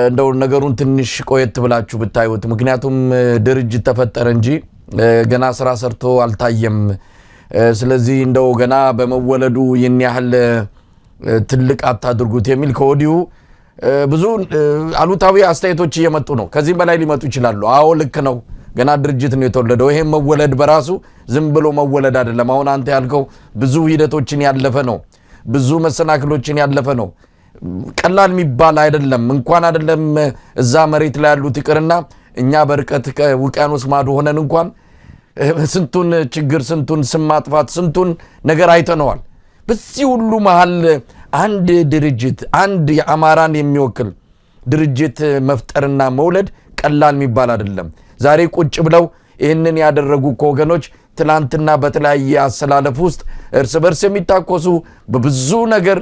እንደው ነገሩን ትንሽ ቆየት ብላችሁ ብታዩት ምክንያቱም ድርጅት ተፈጠረ እንጂ ገና ስራ ሰርቶ አልታየም ስለዚህ እንደው ገና በመወለዱ የኛህል ትልቅ አታድርጉት የሚል ከወዲሁ ብዙ አሉታዊ አስተያየቶች እየመጡ ነው ከዚህ በላይ ሊመጡ ይችላሉ አዎ ልክ ነው ገና ድርጅት ነው የተወለደው ይሄ መወለድ በራሱ ዝም ብሎ መወለድ አይደለም አሁን አንተ ያልከው ብዙ ሂደቶችን ያለፈ ነው ብዙ መሰናክሎችን ያለፈ ነው ቀላል የሚባል አይደለም እንኳን አይደለም እዛ መሬት ላይ ያሉት ይቅርና እኛ በርቀት ከውቅያኖስ ማዶ ሆነን እንኳን ስንቱን ችግር ስንቱን ስም ማጥፋት ስንቱን ነገር አይተነዋል በዚህ ሁሉ መሃል አንድ ድርጅት አንድ የአማራን የሚወክል ድርጅት መፍጠርና መውለድ ቀላል የሚባል አይደለም ዛሬ ቁጭ ብለው ይህንን ያደረጉ ወገኖች ትላንትና በተለያየ አሰላለፍ ውስጥ እርስ በርስ የሚታኮሱ በብዙ ነገር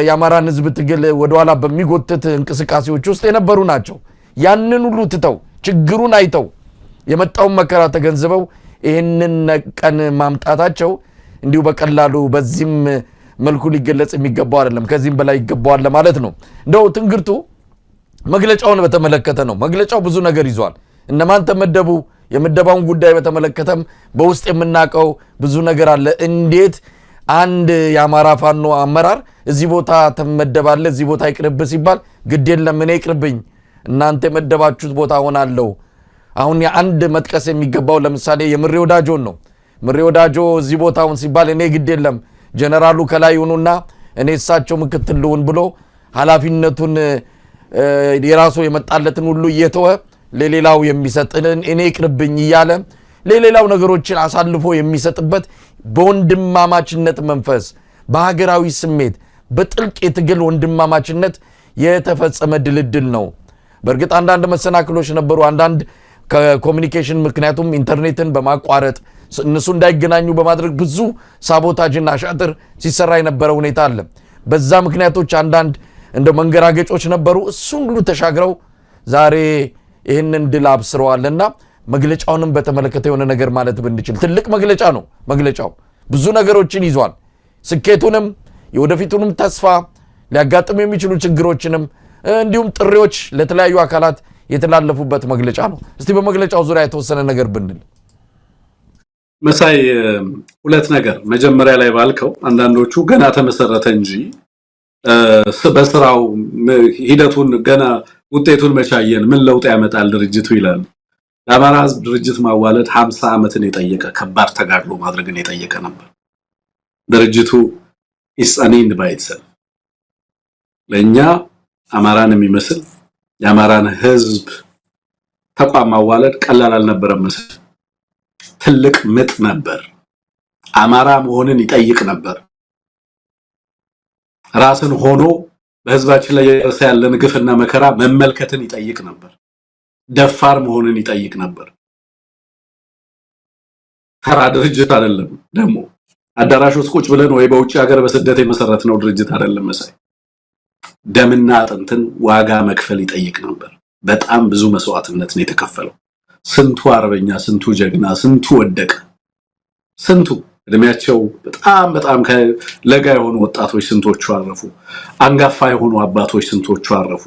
የአማራን ህዝብ ትግል ወደኋላ በሚጎትት እንቅስቃሴዎች ውስጥ የነበሩ ናቸው ያንን ሁሉ ትተው ችግሩን አይተው የመጣውን መከራ ተገንዝበው ይህንን ቀን ማምጣታቸው እንዲሁ በቀላሉ በዚህም መልኩ ሊገለጽ የሚገባው አይደለም ከዚህም በላይ ይገባዋል ማለት ነው እንደው ትንግርቱ መግለጫውን በተመለከተ ነው መግለጫው ብዙ ነገር ይዟል እነማን ተመደቡ የምደባውን ጉዳይ በተመለከተም በውስጥ የምናቀው ብዙ ነገር አለ። እንዴት አንድ የአማራ ፋኖ አመራር እዚህ ቦታ ተመደባለ እዚህ ቦታ ይቅርብ ሲባል ግድ የለም እኔ ይቅርብኝ እናንተ የመደባችሁት ቦታ ሆናለሁ። አሁን የአንድ መጥቀስ የሚገባው ለምሳሌ የምሬ ወዳጆን ነው። ምሬ ወዳጆ እዚህ ቦታውን ሲባል እኔ ግድ የለም ጀነራሉ ከላይ ሆኑና እኔ እሳቸው ምክትል ልሁን ብሎ ኃላፊነቱን የራሱ የመጣለትን ሁሉ እየተወ ለሌላው የሚሰጥን እኔ ይቅርብኝ እያለ ለሌላው ነገሮችን አሳልፎ የሚሰጥበት በወንድማማችነት መንፈስ በሀገራዊ ስሜት በጥልቅ የትግል ወንድማማችነት የተፈጸመ ድልድል ነው። በእርግጥ አንዳንድ መሰናክሎች ነበሩ። አንዳንድ ከኮሙኒኬሽን ምክንያቱም ኢንተርኔትን በማቋረጥ እነሱ እንዳይገናኙ በማድረግ ብዙ ሳቦታጅና ሻጥር ሲሰራ የነበረ ሁኔታ አለ። በዛ ምክንያቶች አንዳንድ እንደ መንገራገጮች ነበሩ። እሱን ሁሉ ተሻግረው ዛሬ ይህንን ድል አብስረዋልና መግለጫውንም በተመለከተ የሆነ ነገር ማለት ብንችል ትልቅ መግለጫ ነው። መግለጫው ብዙ ነገሮችን ይዟል። ስኬቱንም የወደፊቱንም ተስፋ ሊያጋጥሙ የሚችሉ ችግሮችንም እንዲሁም ጥሪዎች ለተለያዩ አካላት የተላለፉበት መግለጫ ነው። እስቲ በመግለጫው ዙሪያ የተወሰነ ነገር ብንል መሳይ ሁለት ነገር መጀመሪያ ላይ ባልከው አንዳንዶቹ ገና ተመሰረተ እንጂ በስራው ሂደቱን ገና ውጤቱን መቻየን ምን ለውጥ ያመጣል ድርጅቱ ይላል። የአማራ ህዝብ ድርጅት ማዋለድ 50 ዓመትን የጠየቀ ከባድ ተጋድሎ ማድረግን የጠየቀ ነበር። ድርጅቱ is an end by itself ለኛ አማራን የሚመስል የአማራን ህዝብ ተቋም ማዋለድ ቀላል አልነበረም። መሰል ትልቅ ምጥ ነበር። አማራ መሆንን ይጠይቅ ነበር። ራስን ሆኖ በህዝባችን ላይ የደረሰ ያለን ግፍና መከራ መመልከትን ይጠይቅ ነበር። ደፋር መሆንን ይጠይቅ ነበር። ተራ ድርጅት አይደለም። ደግሞ አዳራሽ ውስጥ ቁጭ ብለን ወይ በውጭ ሀገር በስደት የመሰረትነው ድርጅት አይደለም። መሳይ ደምና አጥንትን ዋጋ መክፈል ይጠይቅ ነበር። በጣም ብዙ መስዋዕትነት ነው የተከፈለው። ስንቱ አርበኛ፣ ስንቱ ጀግና፣ ስንቱ ወደቀ። ስንቱ እድሜያቸው በጣም ለጋ የሆኑ ወጣቶች ስንቶቹ አረፉ። አንጋፋ የሆኑ አባቶች ስንቶቹ አረፉ።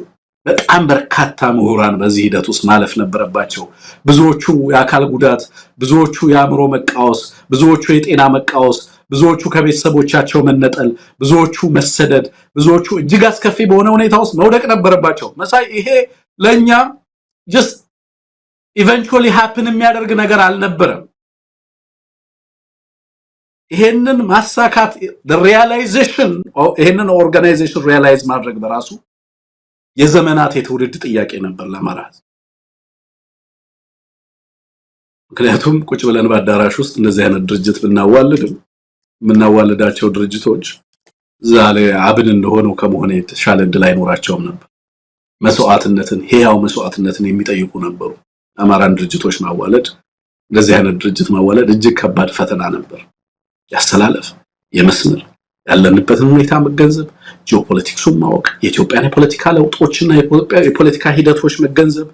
በጣም በርካታ ምሁራን በዚህ ሂደት ውስጥ ማለፍ ነበረባቸው። ብዙዎቹ የአካል ጉዳት፣ ብዙዎቹ የአእምሮ መቃወስ፣ ብዙዎቹ የጤና መቃወስ፣ ብዙዎቹ ከቤተሰቦቻቸው መነጠል፣ ብዙዎቹ መሰደድ፣ ብዙዎቹ እጅግ አስከፊ በሆነ ሁኔታ ውስጥ መውደቅ ነበረባቸው። መሳይ ይሄ ለኛ just eventually happen የሚያደርግ ነገር አልነበረም። ይሄንን ማሳካት the realization ይሄንን ኦርጋናይዜሽን ሪያላይዝ ማድረግ በራሱ የዘመናት የትውልድ ጥያቄ ነበር ለአማራ። ምክንያቱም ቁጭ ብለን በአዳራሽ ውስጥ እንደዚህ አይነት ድርጅት ብናዋልድም የምናዋልዳቸው ድርጅቶች ዛሬ አብን እንደሆነው ከመሆነ የተሻለ ዕድል አይኖራቸውም ነበር። መስዋዕትነትን ሕያው መስዋዕትነትን የሚጠይቁ ነበሩ። አማራን ድርጅቶች ማዋለድ እንደዚህ አይነት ድርጅት ማዋለድ እጅግ ከባድ ፈተና ነበር። ያስተላለፍ የመስመር ያለንበትን ሁኔታ መገንዘብ፣ ጂኦፖለቲክሱን ማወቅ፣ የኢትዮጵያን የፖለቲካ ለውጦችና የፖለቲካ ሂደቶች መገንዘብ፣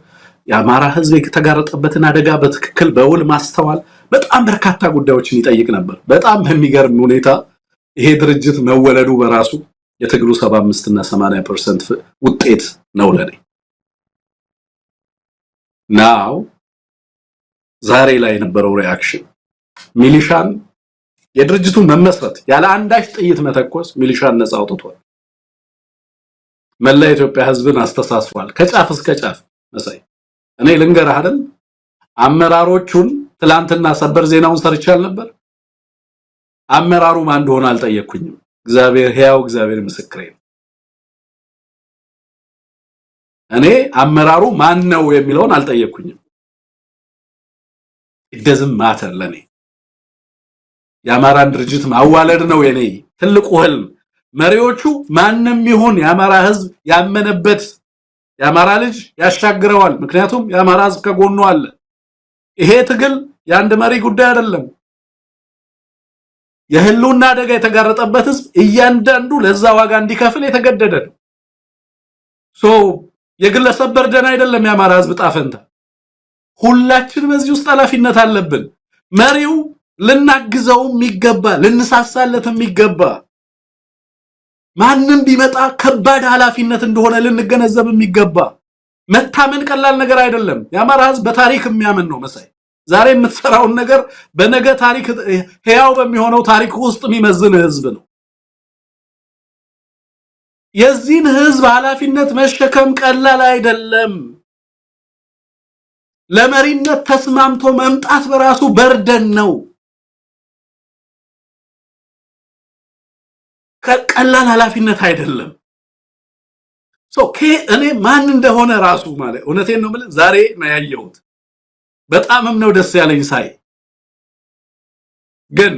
የአማራ ህዝብ የተጋረጠበትን አደጋ በትክክል በውል ማስተዋል በጣም በርካታ ጉዳዮችን ይጠይቅ ነበር። በጣም በሚገርም ሁኔታ ይሄ ድርጅት መወለዱ በራሱ የትግሉ 75 እና 80% ውጤት ነው ለኔ። ናው ዛሬ ላይ የነበረው ሪአክሽን ሚሊሻን የድርጅቱ መመስረት ያለ አንዳች ጥይት መተኮስ ሚሊሻን ነፃ አውጥቷል። መላ ኢትዮጵያ ህዝብን አስተሳስሯል ከጫፍ እስከ ጫፍ። መሳይ እኔ ልንገርህ አይደል አመራሮቹን ትላንትና ሰበር ዜናውን ሰርቻል ነበር። አመራሩ ማን እንደሆነ አልጠየቅኩኝም። እግዚአብሔር ሕያው እግዚአብሔር ምስክሬ ነው። እኔ አመራሩ ማን ነው የሚለውን አልጠየቅኩኝም። it doesn't matter ለኔ የአማራን ድርጅት ማዋለድ ነው የኔ ትልቁ ህልም። መሪዎቹ ማንንም ይሁን የአማራ ህዝብ ያመነበት የአማራ ልጅ ያሻግረዋል። ምክንያቱም የአማራ ህዝብ ከጎኑ አለ። ይሄ ትግል የአንድ መሪ ጉዳይ አይደለም። የህልውና አደጋ የተጋረጠበት ህዝብ እያንዳንዱ ለዛ ዋጋ እንዲከፍል የተገደደ ነው። የግለሰብ በርደን አይደለም የአማራ ህዝብ ጣፈንታ። ሁላችን በዚህ ውስጥ ኃላፊነት አለብን። መሪው ልናግዘው የሚገባ ልንሳሳለት የሚገባ ማንንም ቢመጣ ከባድ ኃላፊነት እንደሆነ ልንገነዘብ የሚገባ። መታመን ቀላል ነገር አይደለም። የአማራ ህዝብ በታሪክ የሚያምን ነው መሳይ። ዛሬ የምትሰራውን ነገር በነገ ታሪክ ሕያው በሚሆነው ታሪክ ውስጥ የሚመዝን ህዝብ ነው። የዚህን ህዝብ ኃላፊነት መሸከም ቀላል አይደለም። ለመሪነት ተስማምቶ መምጣት በራሱ በርደን ነው። ከቀላል ኃላፊነት አይደለም። እኔ ማን እንደሆነ ራሱ ማለት እውነቴን ነው ማለት ዛሬ ነው ያየሁት። በጣምም ነው ደስ ያለኝ ሳይ። ግን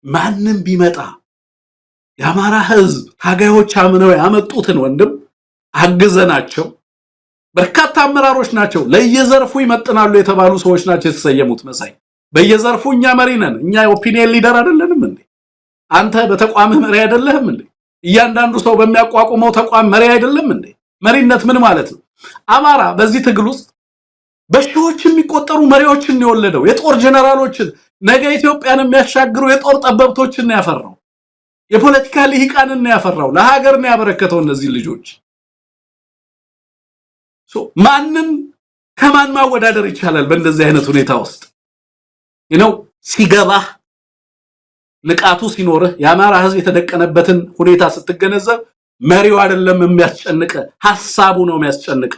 ማንም ቢመጣ የአማራ ህዝብ ታጋዮች አምነው ያመጡትን ወንድም አግዘናቸው በርካታ አመራሮች ናቸው ለየዘርፉ ይመጥናሉ የተባሉ ሰዎች ናቸው የተሰየሙት። መሳይ በየዘርፉ እኛ መሪ ነን። እኛ ኦፒኒየን ሊደር አይደለንም እንዴ? አንተ በተቋምህ መሪ አይደለህም እንዴ? እያንዳንዱ ሰው በሚያቋቁመው ተቋም መሪ አይደለም እንዴ? መሪነት ምን ማለት ነው? አማራ በዚህ ትግል ውስጥ በሺዎች የሚቆጠሩ መሪዎችን የወለደው የጦር ጀነራሎችን ነገ ኢትዮጵያን የሚያሻግሩ የጦር ጠበብቶችን ነው ያፈራው። የፖለቲካ ልሂቃንን ነው ያፈራው። ለሀገር ነው ያበረከተው እነዚህ ልጆች። ማንን ከማን ማወዳደር ይቻላል? በእንደዚህ አይነት ሁኔታ ውስጥ ሲገባህ ንቃቱ ሲኖርህ የአማራ ህዝብ የተደቀነበትን ሁኔታ ስትገነዘብ መሪው አይደለም የሚያስጨንቀ ሐሳቡ ነው የሚያስጨንቀ።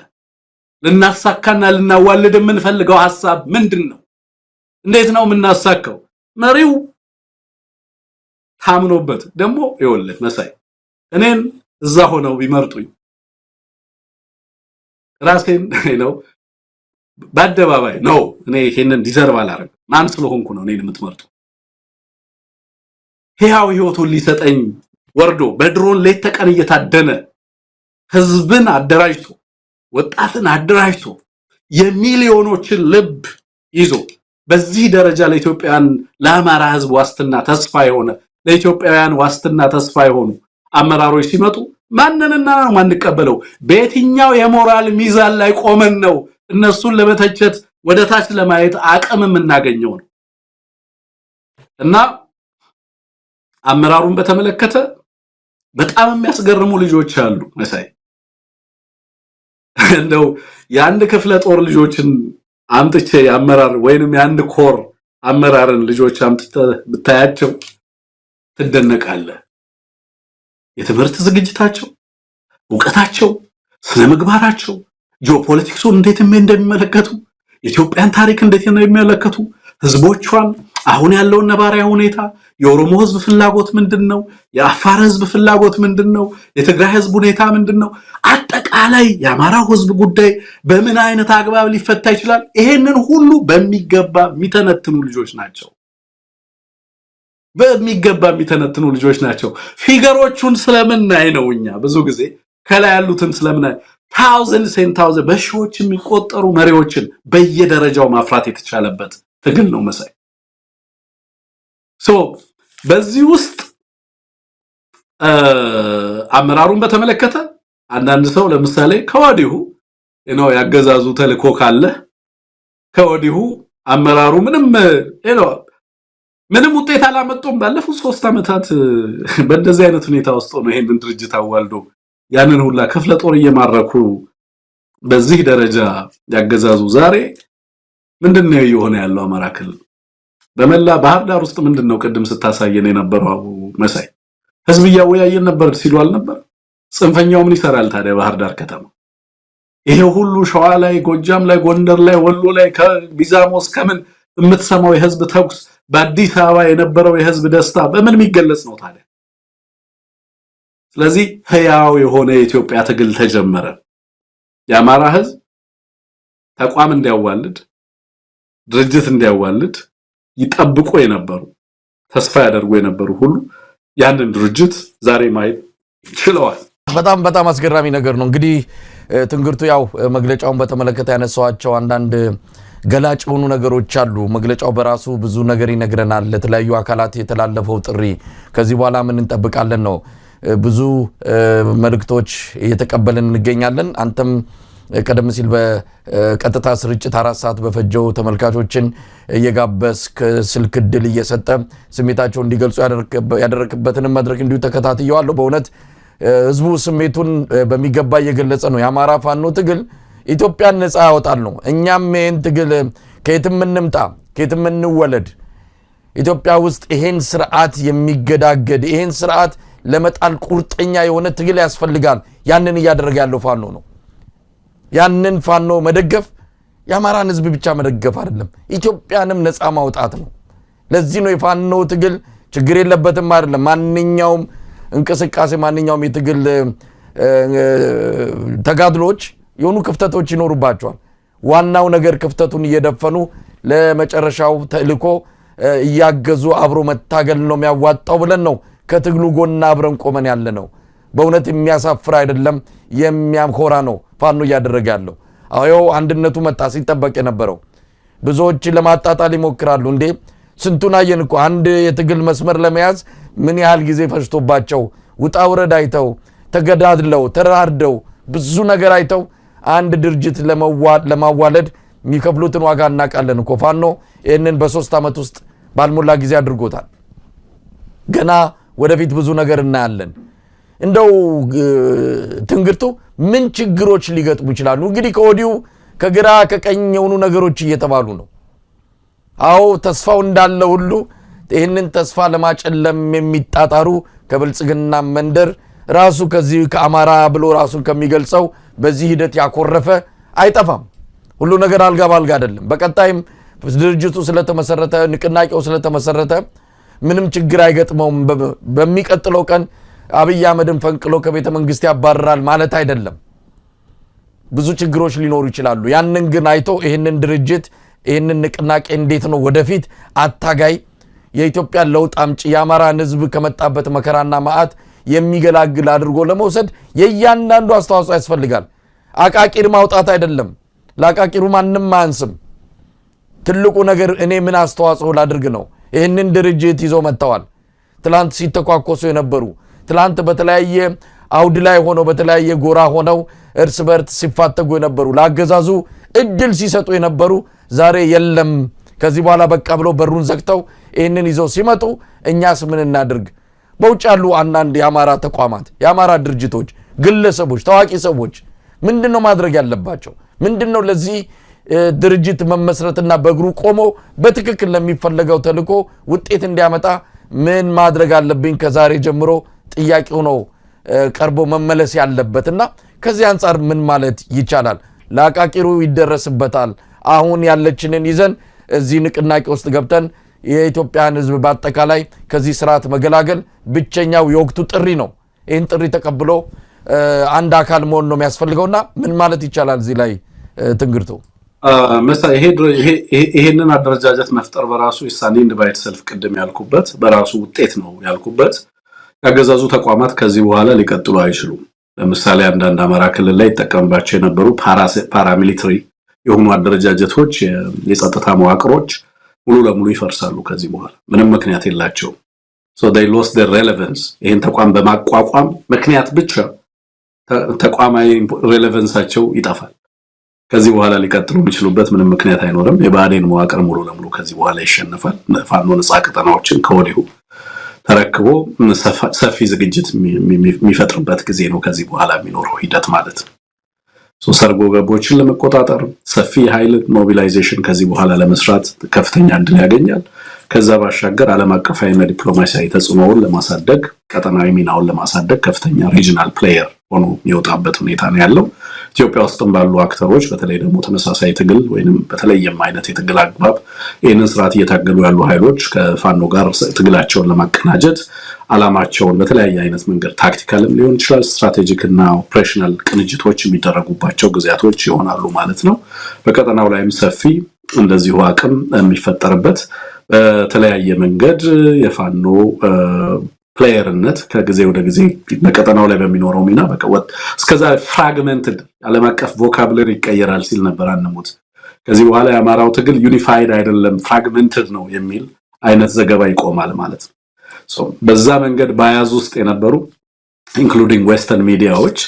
ልናሳካና ልናዋልድ የምንፈልገው ሐሳብ ምንድነው? እንዴት ነው የምናሳካው? መሪው ታምኖበት ደግሞ ይወልህ መሳይ እኔን እዛ ሆነው ቢመርጡኝ ራሴን በአደባባይ ነው እኔ ይሄንን ዲዘርቭ አላረግም። ማን ስለሆንኩ ነው እኔን የምትመርጡ? ሕያው ህይወቱን ሊሰጠኝ ወርዶ በድሮን ሌት ተቀን እየታደነ ህዝብን አደራጅቶ ወጣትን አደራጅቶ የሚሊዮኖችን ልብ ይዞ በዚህ ደረጃ ለኢትዮጵያን ለአማራ ህዝብ ዋስትና ተስፋ የሆነ ለኢትዮጵያውያን ዋስትና ተስፋ የሆኑ አመራሮች ሲመጡ ማንንና ነው ማንቀበለው? በየትኛው የሞራል ሚዛን ላይ ቆመን ነው እነሱን ለመተቸት ወደ ታች ለማየት አቅም የምናገኘው ነው? እና አመራሩን በተመለከተ በጣም የሚያስገርሙ ልጆች አሉ መሳይ። እንደው የአንድ ክፍለ ጦር ልጆችን አምጥቼ አመራር ወይንም የአንድ ኮር አመራርን ልጆች አምጥተ ብታያቸው ትደነቃለህ። የትምህርት ዝግጅታቸው፣ ዕውቀታቸው፣ ስነ ምግባራቸው፣ ጂኦፖለቲክሱን እንዴት እንደሚመለከቱ፣ የኢትዮጵያን ታሪክ እንዴት እንደሚመለከቱ፣ ህዝቦቿን አሁን ያለውን ነባራዊ ሁኔታ፣ የኦሮሞ ህዝብ ፍላጎት ምንድነው፣ የአፋር ህዝብ ፍላጎት ምንድነው፣ የትግራይ ህዝብ ሁኔታ ምንድነው፣ አጠቃላይ የአማራው ህዝብ ጉዳይ በምን አይነት አግባብ ሊፈታ ይችላል፣ ይሄንን ሁሉ በሚገባ የሚተነትኑ ልጆች ናቸው። በሚገባ የሚተነትኑ ልጆች ናቸው። ፊገሮቹን ስለምናይ ነው እኛ ብዙ ጊዜ ከላይ ያሉትን ስለምናይ ታውዘንድስ በሺዎች የሚቆጠሩ መሪዎችን በየደረጃው ማፍራት የተቻለበት ትግል ነው መሳይ። በዚህ ውስጥ አመራሩን በተመለከተ አንዳንድ ሰው ለምሳሌ ከወዲሁ ያገዛዙ ተልኮ ካለ ከወዲሁ አመራሩ ምንም ውጤት አላመጡም። ባለፉት 3 አመታት በእንደዚህ አይነት ሁኔታ ውስጥ ነው ይሄንን ድርጅት አዋልዶ ያንን ሁላ ክፍለ ጦር እየማረኩ በዚህ ደረጃ ያገዛዙ ዛሬ ምንድነው የሆነ ያለው አማራ ክልል በመላ ባህር ዳር ውስጥ ምንድነው ቅድም ስታሳየን የነበረው መሳይ? ህዝብ ያወያየን ነበር ሲሉ አልነበር? ጽንፈኛው ምን ይሰራል ታዲያ ባህር ዳር ከተማ? ይሄ ሁሉ ሸዋ ላይ፣ ጎጃም ላይ፣ ጎንደር ላይ፣ ወሎ ላይ ከቢዛሞስ ከምን የምትሰማው የህዝብ ተኩስ በአዲስ አበባ የነበረው የህዝብ ደስታ በምን የሚገለጽ ነው ታዲያ? ስለዚህ ሕያው የሆነ የኢትዮጵያ ትግል ተጀመረ። የአማራ ህዝብ ተቋም እንዲያዋልድ ድርጅት እንዲያዋልድ ይጠብቁ የነበሩ ተስፋ ያደርጉ የነበሩ ሁሉ ያንን ድርጅት ዛሬ ማየት ችለዋል። በጣም አስገራሚ ነገር ነው። እንግዲህ ትንግርቱ ያው መግለጫውን በተመለከተ ያነሳዋቸው አንዳንድ ገላጭ የሆኑ ነገሮች አሉ። መግለጫው በራሱ ብዙ ነገር ይነግረናል። ለተለያዩ አካላት የተላለፈው ጥሪ ከዚህ በኋላ ምን እንጠብቃለን ነው። ብዙ መልእክቶች እየተቀበልን እንገኛለን። አንተም ቀደም ሲል በቀጥታ ስርጭት 4 ሰዓት በፈጀው ተመልካቾችን እየጋበስክ ስልክ ድል እየሰጠ ስሜታቸውን እንዲገልጹ ያደረክበትን መድረክ እንዲሁ ተከታትየዋለሁ። በእውነት ህዝቡ ስሜቱን በሚገባ እየገለጸ ነው። የአማራ ፋኖ ትግል ኢትዮጵያን ነፃ ያወጣል ነው። እኛም ይህን ትግል ከየትም እንምጣ ከየትም እንወለድ ኢትዮጵያ ውስጥ ይሄን ስርዓት የሚገዳገድ ይሄን ስርዓት ለመጣል ቁርጠኛ የሆነ ትግል ያስፈልጋል ያንን ያደረገ ያለው ፋኖ ነው ያንን ፋኖ መደገፍ የአማራን ህዝብ ብቻ መደገፍ አይደለም ኢትዮጵያንም ነፃ ማውጣት ነው ለዚህ ነው የፋኖ ትግል ችግር የለበትም አይደለም ማንኛውም እንቅስቃሴ ማንኛውም የትግል ተጋድሎች የሆኑ ክፍተቶች ይኖሩባቸዋል ዋናው ነገር ክፍተቱን እየደፈኑ ለመጨረሻው ተልኮ እያገዙ አብሮ መታገል ነው የሚያዋጣው ብለን ነው ከትግሉ ጎና አብረን ቆመን ያለ ነው በእውነት የሚያሳፍር አይደለም የሚያምኮራ ነው ፋኖ ያደረገ ያለው አዎ አንድነቱ መጣ ሲጠበቅ የነበረው ብዙዎች ለማጣጣል ይሞክራሉ እንዴ ስንቱን አየን እኮ አንድ የትግል መስመር ለመያዝ ምን ያህል ጊዜ ፈጅቶባቸው ውጣ ውረድ አይተው ተገዳድለው ተራርደው ብዙ ነገር አይተው አንድ ድርጅት ለማዋለድ የሚከፍሉትን ዋጋ እናቃለን እኮ ፋኖ ይሄንን በ3 አመት ውስጥ ባልሞላ ጊዜ አድርጎታል ገና ወደፊት ብዙ ነገር እናያለን እንደው ትንግርቱ ምን ችግሮች ሊገጥሙ ይችላሉ እንግዲህ ከወዲሁ ከግራ ከቀኝ የሆኑ ነገሮች እየተባሉ ነው አዎ ተስፋው እንዳለ ሁሉ ይሄንን ተስፋ ለማጨለም የሚጣጣሩ ከብልጽግና መንደር ራሱ ከዚህ ከአማራ ብሎ ራሱን ከሚገልጸው በዚህ ሂደት ያኮረፈ አይጠፋም ሁሉ ነገር አልጋ ባልጋ አይደለም በቀጣይም ድርጅቱ ስለተመሰረተ ንቅናቄው ስለተመሰረተ ምንም ችግር አይገጥመውም በሚቀጥለው ቀን አብይ አህመድን ፈንቅሎ ከቤተ መንግስት ያባረራል ማለት አይደለም ብዙ ችግሮች ሊኖሩ ይችላሉ ያንን ግን አይቶ ይሄንን ድርጅት ይሄንን ንቅናቄ እንዴት ነው ወደፊት አታጋይ የኢትዮጵያ ለውጥ አምጪ የአማራን ህዝብ ከመጣበት መከራና ማአት የሚገላግል አድርጎ ለመውሰድ የእያንዳንዱ አስተዋጽኦ ያስፈልጋል አቃቂር ማውጣት አይደለም ለአቃቂሩ ማንንም ማንስም ትልቁ ነገር እኔ ምን አስተዋጽኦ ላድርግ ነው ይሄንን ድርጅት ይዞ መጣዋል ትላንት ሲተኳኮሱ የነበሩ ትላንት በተለያየ አውድ ላይ ሆነው በተለያየ ጎራ ሆነው እርስ በርት ሲፋተጉ የነበሩ ለአገዛዙ እድል ሲሰጡ የነበሩ ዛሬ የለም ከዚህ በኋላ በቃ ብሎ በሩን ዘግተው ይሄንን ይዘው ሲመጡ እኛስ ምን እናድርግ በውጭ ያሉ አንዳንድ የአማራ ተቋማት የአማራ ድርጅቶች ግለሰቦች ታዋቂ ሰዎች ምንድነው ማድረግ ያለባቸው ምንድነው ለዚህ ድርጅት መመስረትና በእግሩ ቆሞ በትክክል ለሚፈለገው ተልኮ ውጤት እንዲያመጣ ምን ማድረግ አለብኝ ከዛሬ ጀምሮ ጥያቄው ነው ቀርቦ መመለስ ያለበትና ከዚህ አንፃር ምን ማለት ይቻላል ለአቃቂሩ ይደረስበታል አሁን ያለችንን ይዘን እዚህ ንቅናቄ ውስጥ ገብተን የኢትዮጵያን ህዝብ በአጠቃላይ ከዚህ ስርዓት መገላገል ብቸኛው የወቅቱ ጥሪ ነው ይህን ጥሪ ተቀብሎ አንድ አካል መሆን ነው የሚያስፈልገውና ምን ማለት ይቻላል እዚህ ላይ ትንግርቱ ይሄንን አደረጃጀት መፍጠር በራሱ ኢሳኒንድ ባይት ሰልፍ ቅድም ያልኩበት በራሱ ውጤት ነው ያልኩበት ያገዛዙ ተቋማት ከዚህ በኋላ ሊቀጥሉ አይችሉም ለምሳሌ አንዳንድ አማራ ክልል ላይ ተጠቀምባቸው የነበሩ ፓራሚሊተሪ የሆኑ አደረጃጀቶች የጸጥታ መዋቅሮች ሙሉ ለሙሉ ይፈርሳሉ ከዚህ በኋላ ምንም ምክንያት የላቸው so they lost their relevance ይሄን ተቋም በማቋቋም ምክንያት ብቻ ተቋማዊ ሬሌቫንሳቸው ይጣፋል ከዚህ በኋላ ሊቀጥሉ የሚችሉበት ምንም ምክንያት አይኖርም የባዴን መዋቅር ሙሉ ለሙሉ ከዚህ በኋላ ይሸነፋል ፋኖ ነፃ ቀጠናዎችን ከወዲሁ ተረክቦ ሰፊ ዝግጅት የሚፈጥርበት ጊዜ ነው ከዚህ በኋላ የሚኖረው ሂደት ማለት ነው ሰርጎ ገቦችን ለመቆጣጠር ሰፊ ኃይል ሞቢላይዜሽን ከዚህ በኋላ ለመስራት ከፍተኛ እድል ያገኛል ከዛ ባሻገር ዓለም አቀፋዊ ዲፕሎማሲያዊ ተጽዕኖውን ለማሳደግ ቀጠናዊ ሚናውን ለማሳደግ ከፍተኛ ሪጂናል ፕሌየር ሆኖ የሚወጣበት ሁኔታ ነው ያለው ኢትዮጵያ ውስጥም ባሉ አክተሮች በተለይ ደግሞ ተመሳሳይ ትግል ወይንም በተለየም አይነት የትግል አግባብ ይህንን ስርዓት እየታገሉ ያሉ ኃይሎች ከፋኖ ጋር ትግላቸውን ለማቀናጀት አላማቸውን በተለያየ አይነት መንገድ ታክቲካልም ሊሆን ይችላል ስትራቴጂክና ኦፕሬሽናል ቅንጅቶች የሚደረጉባቸው ጊዜያቶች ይሆናሉ ማለት ነው በቀጠናው ላይም ሰፊ እንደዚሁ አቅም የሚፈጠርበት በተለያየ መንገድ የፋኖ ፕሌየርነት ከጊዜ ወደ ጊዜ በቀጠናው ላይ በሚኖረው ሚና በቀወጥ እስከዛ ፍራግመንትድ ዓለም አቀፍ ቮካብለሪ ይቀየራል ሲል ነበር አንሙት ከዚህ በኋላ የአማራው ትግል ዩኒፋይድ አይደለም ፍራግመንትድ ነው የሚል አይነት ዘገባ ይቆማል ማለት ነው ሶ በዛ መንገድ ባያዝ ውስጥ የነበሩ ኢንክሉዲንግ ዌስተርን ሚዲያዎች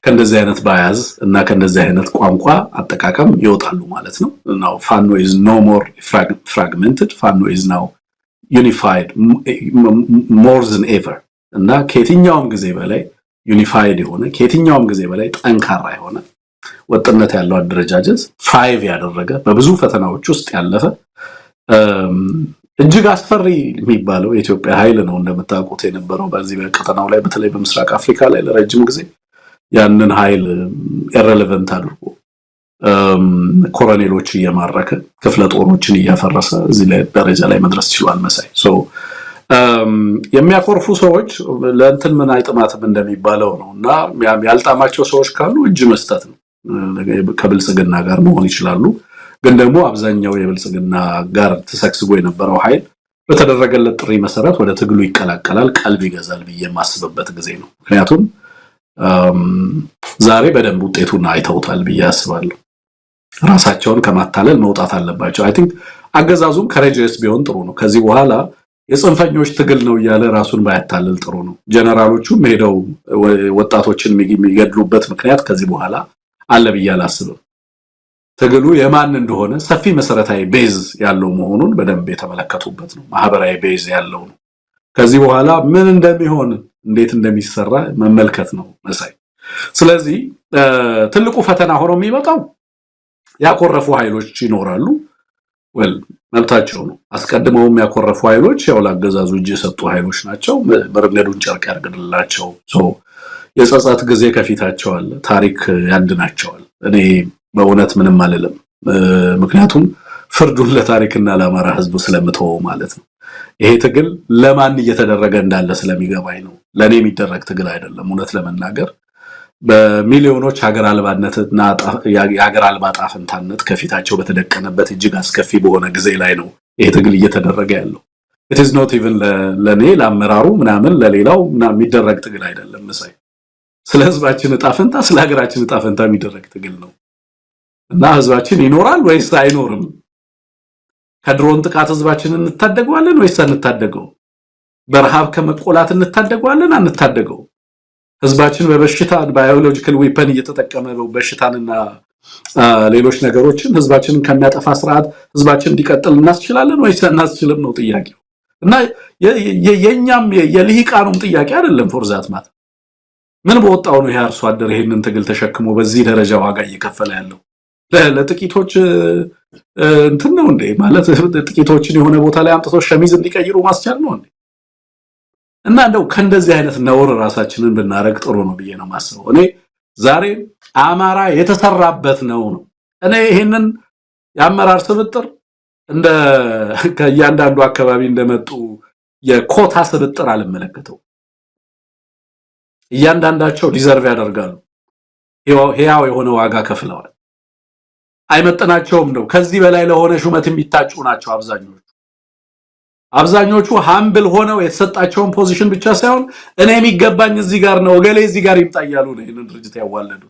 ከእንደዚህ አይነት ባያዝ እና ከእንደዚህ አይነት ቋንቋ አጠቃቀም ይወጣሉ ማለት ነው now ፋኖ is no more fragmented ፋኖ is now unified more than ever እና ከየትኛውም ጊዜ በላይ ዩኒፋይድ የሆነ ከየትኛውም ጊዜ በላይ ጠንካራ የሆነ ወጥነት ያለው አደረጃጀት 5 ያደረገ በብዙ ፈተናዎች ውስጥ ያለፈ እጅግ አስፈሪ የሚባለው የኢትዮጵያ ኃይል ነው እንደምታውቁት የነበረው በዚህ በቀጠናው ላይ በተለይ በምስራቅ አፍሪካ ላይ ለረጅም ጊዜ ያንን ኃይል ኢሬሌቨንት አድርጎ ኮሎኔሎች እየማረከ ክፍለ ጦሮችን እያፈረሰ እዚህ ላይ ደረጃ ላይ መድረስ ችሏል መሳይ የሚያኮርፉ ሰዎች ለእንትን ምን አይጥማትም እንደሚባለው ነውና ያልጣማቸው ሰዎች ካሉ እጅ መስጠት ነው ከብልጽግና ጋር መሆን ይችላሉ ግን ደግሞ አብዛኛው የብልጽግና ጋር ተሰክስጎ የነበረው ኃይል በተደረገለት ጥሪ መሰረት ወደ ትግሉ ይቀላቀላል ቀልብ ይገዛል በየማስበበት ጊዜ ነው ምክንያቱም ዛሬ በደንብ ውጤቱን አይተውታል በያስባለሁ ራሳቸውን ከማታለል መውጣት አለባቸው አይ ቲንክ አገዛዙም ከሬጀስ ቢሆን ጥሩ ነው ከዚህ በኋላ የጽንፈኞች ትግል ነው ያለ ራሱን ባያታለል ጥሩ ነው ጀነራሎቹም ሄደው ወጣቶችን የሚገድሉበት ምክንያት ከዚህ በኋላ አለ በያላስብም ትግሉ የማን እንደሆነ ሰፊ መሰረታዊ ቤዝ ያለው መሆኑን በደንብ የተመለከቱበት ነው ማህበራዊ ቤዝ ያለው ነው ከዚህ በኋላ ምን እንደሚሆን እንዴት እንደሚሰራ መመልከት ነው መሳይ ስለዚህ ትልቁ ፈተና ሆኖ የሚመጣው ያቆረፉ ኃይሎች ይኖራሉ ወል መልታቸው ነው አስቀድመውም ያቆረፉ ኃይሎች ያው ለአገዛዙ እጅ የሰጡ ኃይሎች ናቸው በርገዱን ጨርቅ ያርግላቸው የጸጸት ጊዜ ከፊታቸው አለ ታሪክ ያድናቸዋል እኔ በእውነት ምንም አልልም ምክንያቱም ፍርዱን ለታሪክና ለአማራ ህዝብ ስለምተው ማለት ነው ይሄ ትግል ለማን እየተደረገ እንዳለ ስለሚገባኝ ነው ለኔ የሚደረግ ትግል አይደለም እውነት ለመናገር በሚሊዮኖች ሀገር አልባነትና የሀገር አልባ ጣፍንታነት ከፊታቸው በተደቀነበት እጅግ አስከፊ በሆነ ጊዜ ላይ ነው ይሄ ትግል እየተደረገ ያለው it is not even ለኔ ለአመራሩ ምናምን ለሌላው የሚደረግ ትግል አይደለም መሳይ ስለ ህዝባችን ጣፍንታ ስለ ሀገራችን ጣፍንታ የሚደረግ ትግል ነው እና ህዝባችን ይኖራል ወይስ አይኖርም ከድሮን ጥቃት ህዝባችንን እንታደገዋለን ወይስ አንታደገው በረሃብ ከመቆላት እንታደገዋለን አንታደገው ህዝባችን በበሽታ ባዮሎጂካል ዌፐን እየተጠቀመ ነው በሽታንና ሌሎች ነገሮችን ህዝባችንን ከሚያጠፋ ስርዓት ህዝባችን እንዲቀጥል እናስችላለን ወይስ እናስችልም ነው ጥያቄው እና የኛም የልሂቃኑም ጥያቄ አይደለም ፎርዛት ማለት ምን በወጣው ነው ያርሱ አደረ ይሄንን ትግል ተሸክሞ በዚህ ደረጃ ዋጋ እየከፈለ ያለው ለጥቂቶች እንትን ነው እንዴ ማለት ጥቂቶችን የሆነ ቦታ ላይ አምጥቶ ሸሚዝ እንዲቀይሩ ማስቻል ነው እንዴ እና እንደው ከእንደዚህ አይነት ነውር ራሳችንን ብናረግ ጥሩ ነው ብዬ ነው ማስበው እኔ ዛሬ አማራ የተሰራበት ነው እኔ ይሄንን ያመራር ስብጥር እንደ ከያንዳንዱ አካባቢ እንደመጡ የኮታ ስብጥር አልመለከተው ያንዳንዳቸው ዲዘርቭ ያደርጋሉ ያው የሆነ ዋጋ ከፍለዋል አይመጠናቸውም ነው ከዚህ በላይ ለሆነ ሹመት የሚታጩ ናቸው አብዛኞቹ ሃምብል ሆነው የተሰጣቸውን ፖዚሽን ብቻ ሳይሆን እኔ የሚገባኝ እዚህ ጋር ነው ገሌ እዚህ ጋር ይምጣያሉ ነው ይሄንን ድርጅት ያዋለዱ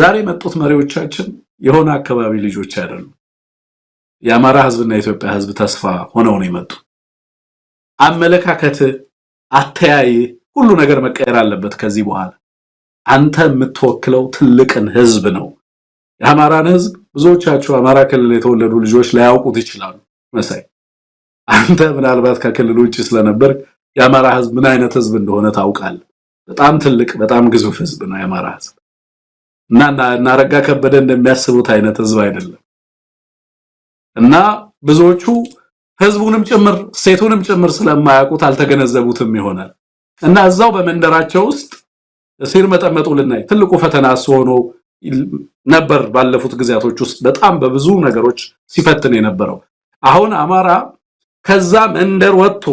ዛሬ መጡት መሪዎቻችን የሆነ አካባቢ ልጆች አይደሉም የአማራ ህዝብና የኢትዮጵያ ህዝብ ተስፋ ሆነው ነው የመጡ አመለካከት አተያይ ሁሉ ነገር መቀየር አለበት ከዚህ በኋላ አንተ የምትወክለው ትልቅን ህዝብ ነው የአማራን ህዝብ ብዙዎቻችሁ አማራ ክልል የተወለዱ ልጆች ላያውቁት ይችላሉ መሳይ አንተ ምናልባት ከክልሉ ውጪ ስለነበር የአማራ ህዝብ ምን አይነት ህዝብ እንደሆነ ታውቃለህ በጣም ትልቅ በጣም ግዙፍ ህዝብ ነው የአማራ ህዝብ እና ረጋ ከበደ እንደሚያስቡት አይነት ህዝብ አይደለም እና ብዙዎቹ ህዝቡንም ጭምር ሴቱንም ጭምር ስለማያውቁት አልተገነዘቡትም ይሆናል እና እዛው በመንደራቸው ውስጥ ሲር መጠመጡልናይ ትልቁ ፈተና ሆኖ ነበር ባለፉት ጊዜያቶች ውስጥ በጣም በብዙ ነገሮች ሲፈትን የነበረው አሁን አማራ ከዛ መንደር ወጥቶ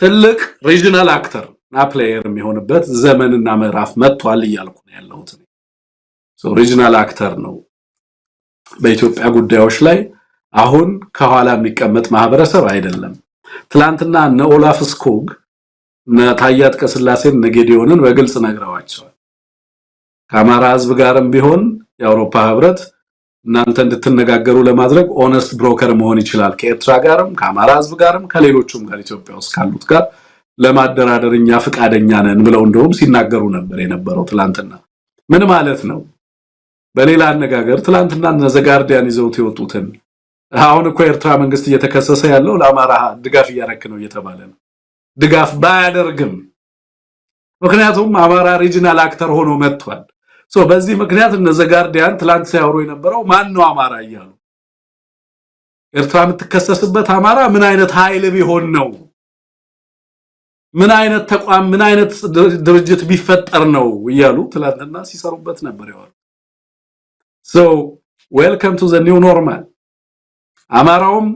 ትልቅ ሪጂናል አክተር ና ፕሌየር የሚሆንበት ዘመንና ምዕራፍ መጥቷል እያልኩ ነው ያለሁት ሪጂናል አክተር ነው በኢትዮጵያ ጉዳዮች ላይ አሁን ከኋላ የሚቀመጥ ማህበረሰብ አይደለም ትላንትና እነ ኦላፍ ስኮግ ታያት ከስላሴን ነገዲዮንን በግልጽ ነግረዋቸዋል ከአማራ ህዝብ ጋርም ቢሆን የአውሮፓ ህብረት እናንተ እንድትነጋገሩ ለማድረግ ኦነስት ብሮከር መሆን ይችላል ከኤርትራ ጋርም ከአማራ ህዝብ ጋርም ከሌሎችም ጋር ኢትዮጵያ ውስጥ ካሉት ጋር ለማደራደርኛ ፍቃደኛ ነን ብለው እንደውም ሲናገሩ ነበር የነበረው ትላንትና ምን ማለት ነው በሌላ አነጋገር ትላንትና ዘጋርዲያን ይዘውት ይወጡትን አሁን እኮ ኤርትራ መንግስት እየተከሰሰ ያለው ለአማራ ድጋፍ እያረክ ነው እየተባለ ነው ድጋፍ ባያደርግም ምክንያቱም አማራ ሪጂናል አክተር ሆኖ መጥቷል በዚህ ምክንያት ዘጋርዲያን ትላንት ሲያወሩ የነበረው ማን ነው አማራ እያሉ ኤርትራ የምትከሰስበት አማራ ምን አይነት ኃይል ቢሆን ነው? ምን አይነት ተቋም ምን አይነት ድርጅት ቢፈጠር ነው እያሉ ትላንትና ሲሰሩበት ነበር ያለው። so welcome to the new normal አማራውም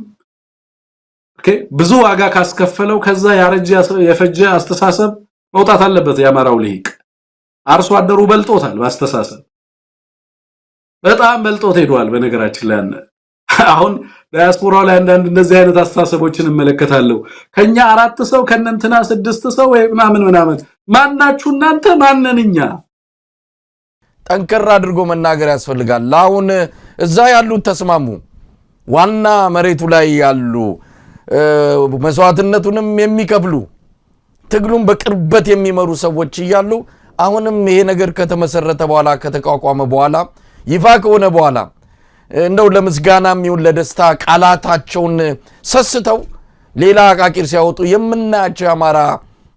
ብዙ ዋጋ ካስከፈለው ከዛ ያረጀ የፈጀ አስተሳሰብ መውጣት አለበት። የአማራው ልሂቅ አርሶ አደሩ በልጦታል። በአስተሳሰብ በጣም በልጦት ሄዷል። በነገራችን ላይ አሁን ዳያስፖራው ላይ አንዳንድ እንደዚህ አይነት አስተሳሰቦችን እመለከታለሁ። ከኛ 4 ሰው ከነንትና 6 ሰው ወይ ምናምን ማናችሁ እናንተ ማንነኛ? ጠንከር አድርጎ መናገር ያስፈልጋል። አሁን እዛ ያሉት ተስማሙ። ዋና መሬቱ ላይ ያሉ መስዋዕትነቱንም የሚከፍሉ ትግሉን በቅርበት የሚመሩ ሰዎች ይያሉ። አሁንም ይሄ ነገር ከተመሰረተ በኋላ ከተቋቋመ በኋላ ይፋ ከሆነ በኋላ እንደው ለምስጋናም ይሁን ለደስታ ቃላታቸውን ሰስተው ሌላ አቃቂር ሲያወጡ የምናያቸው አማራ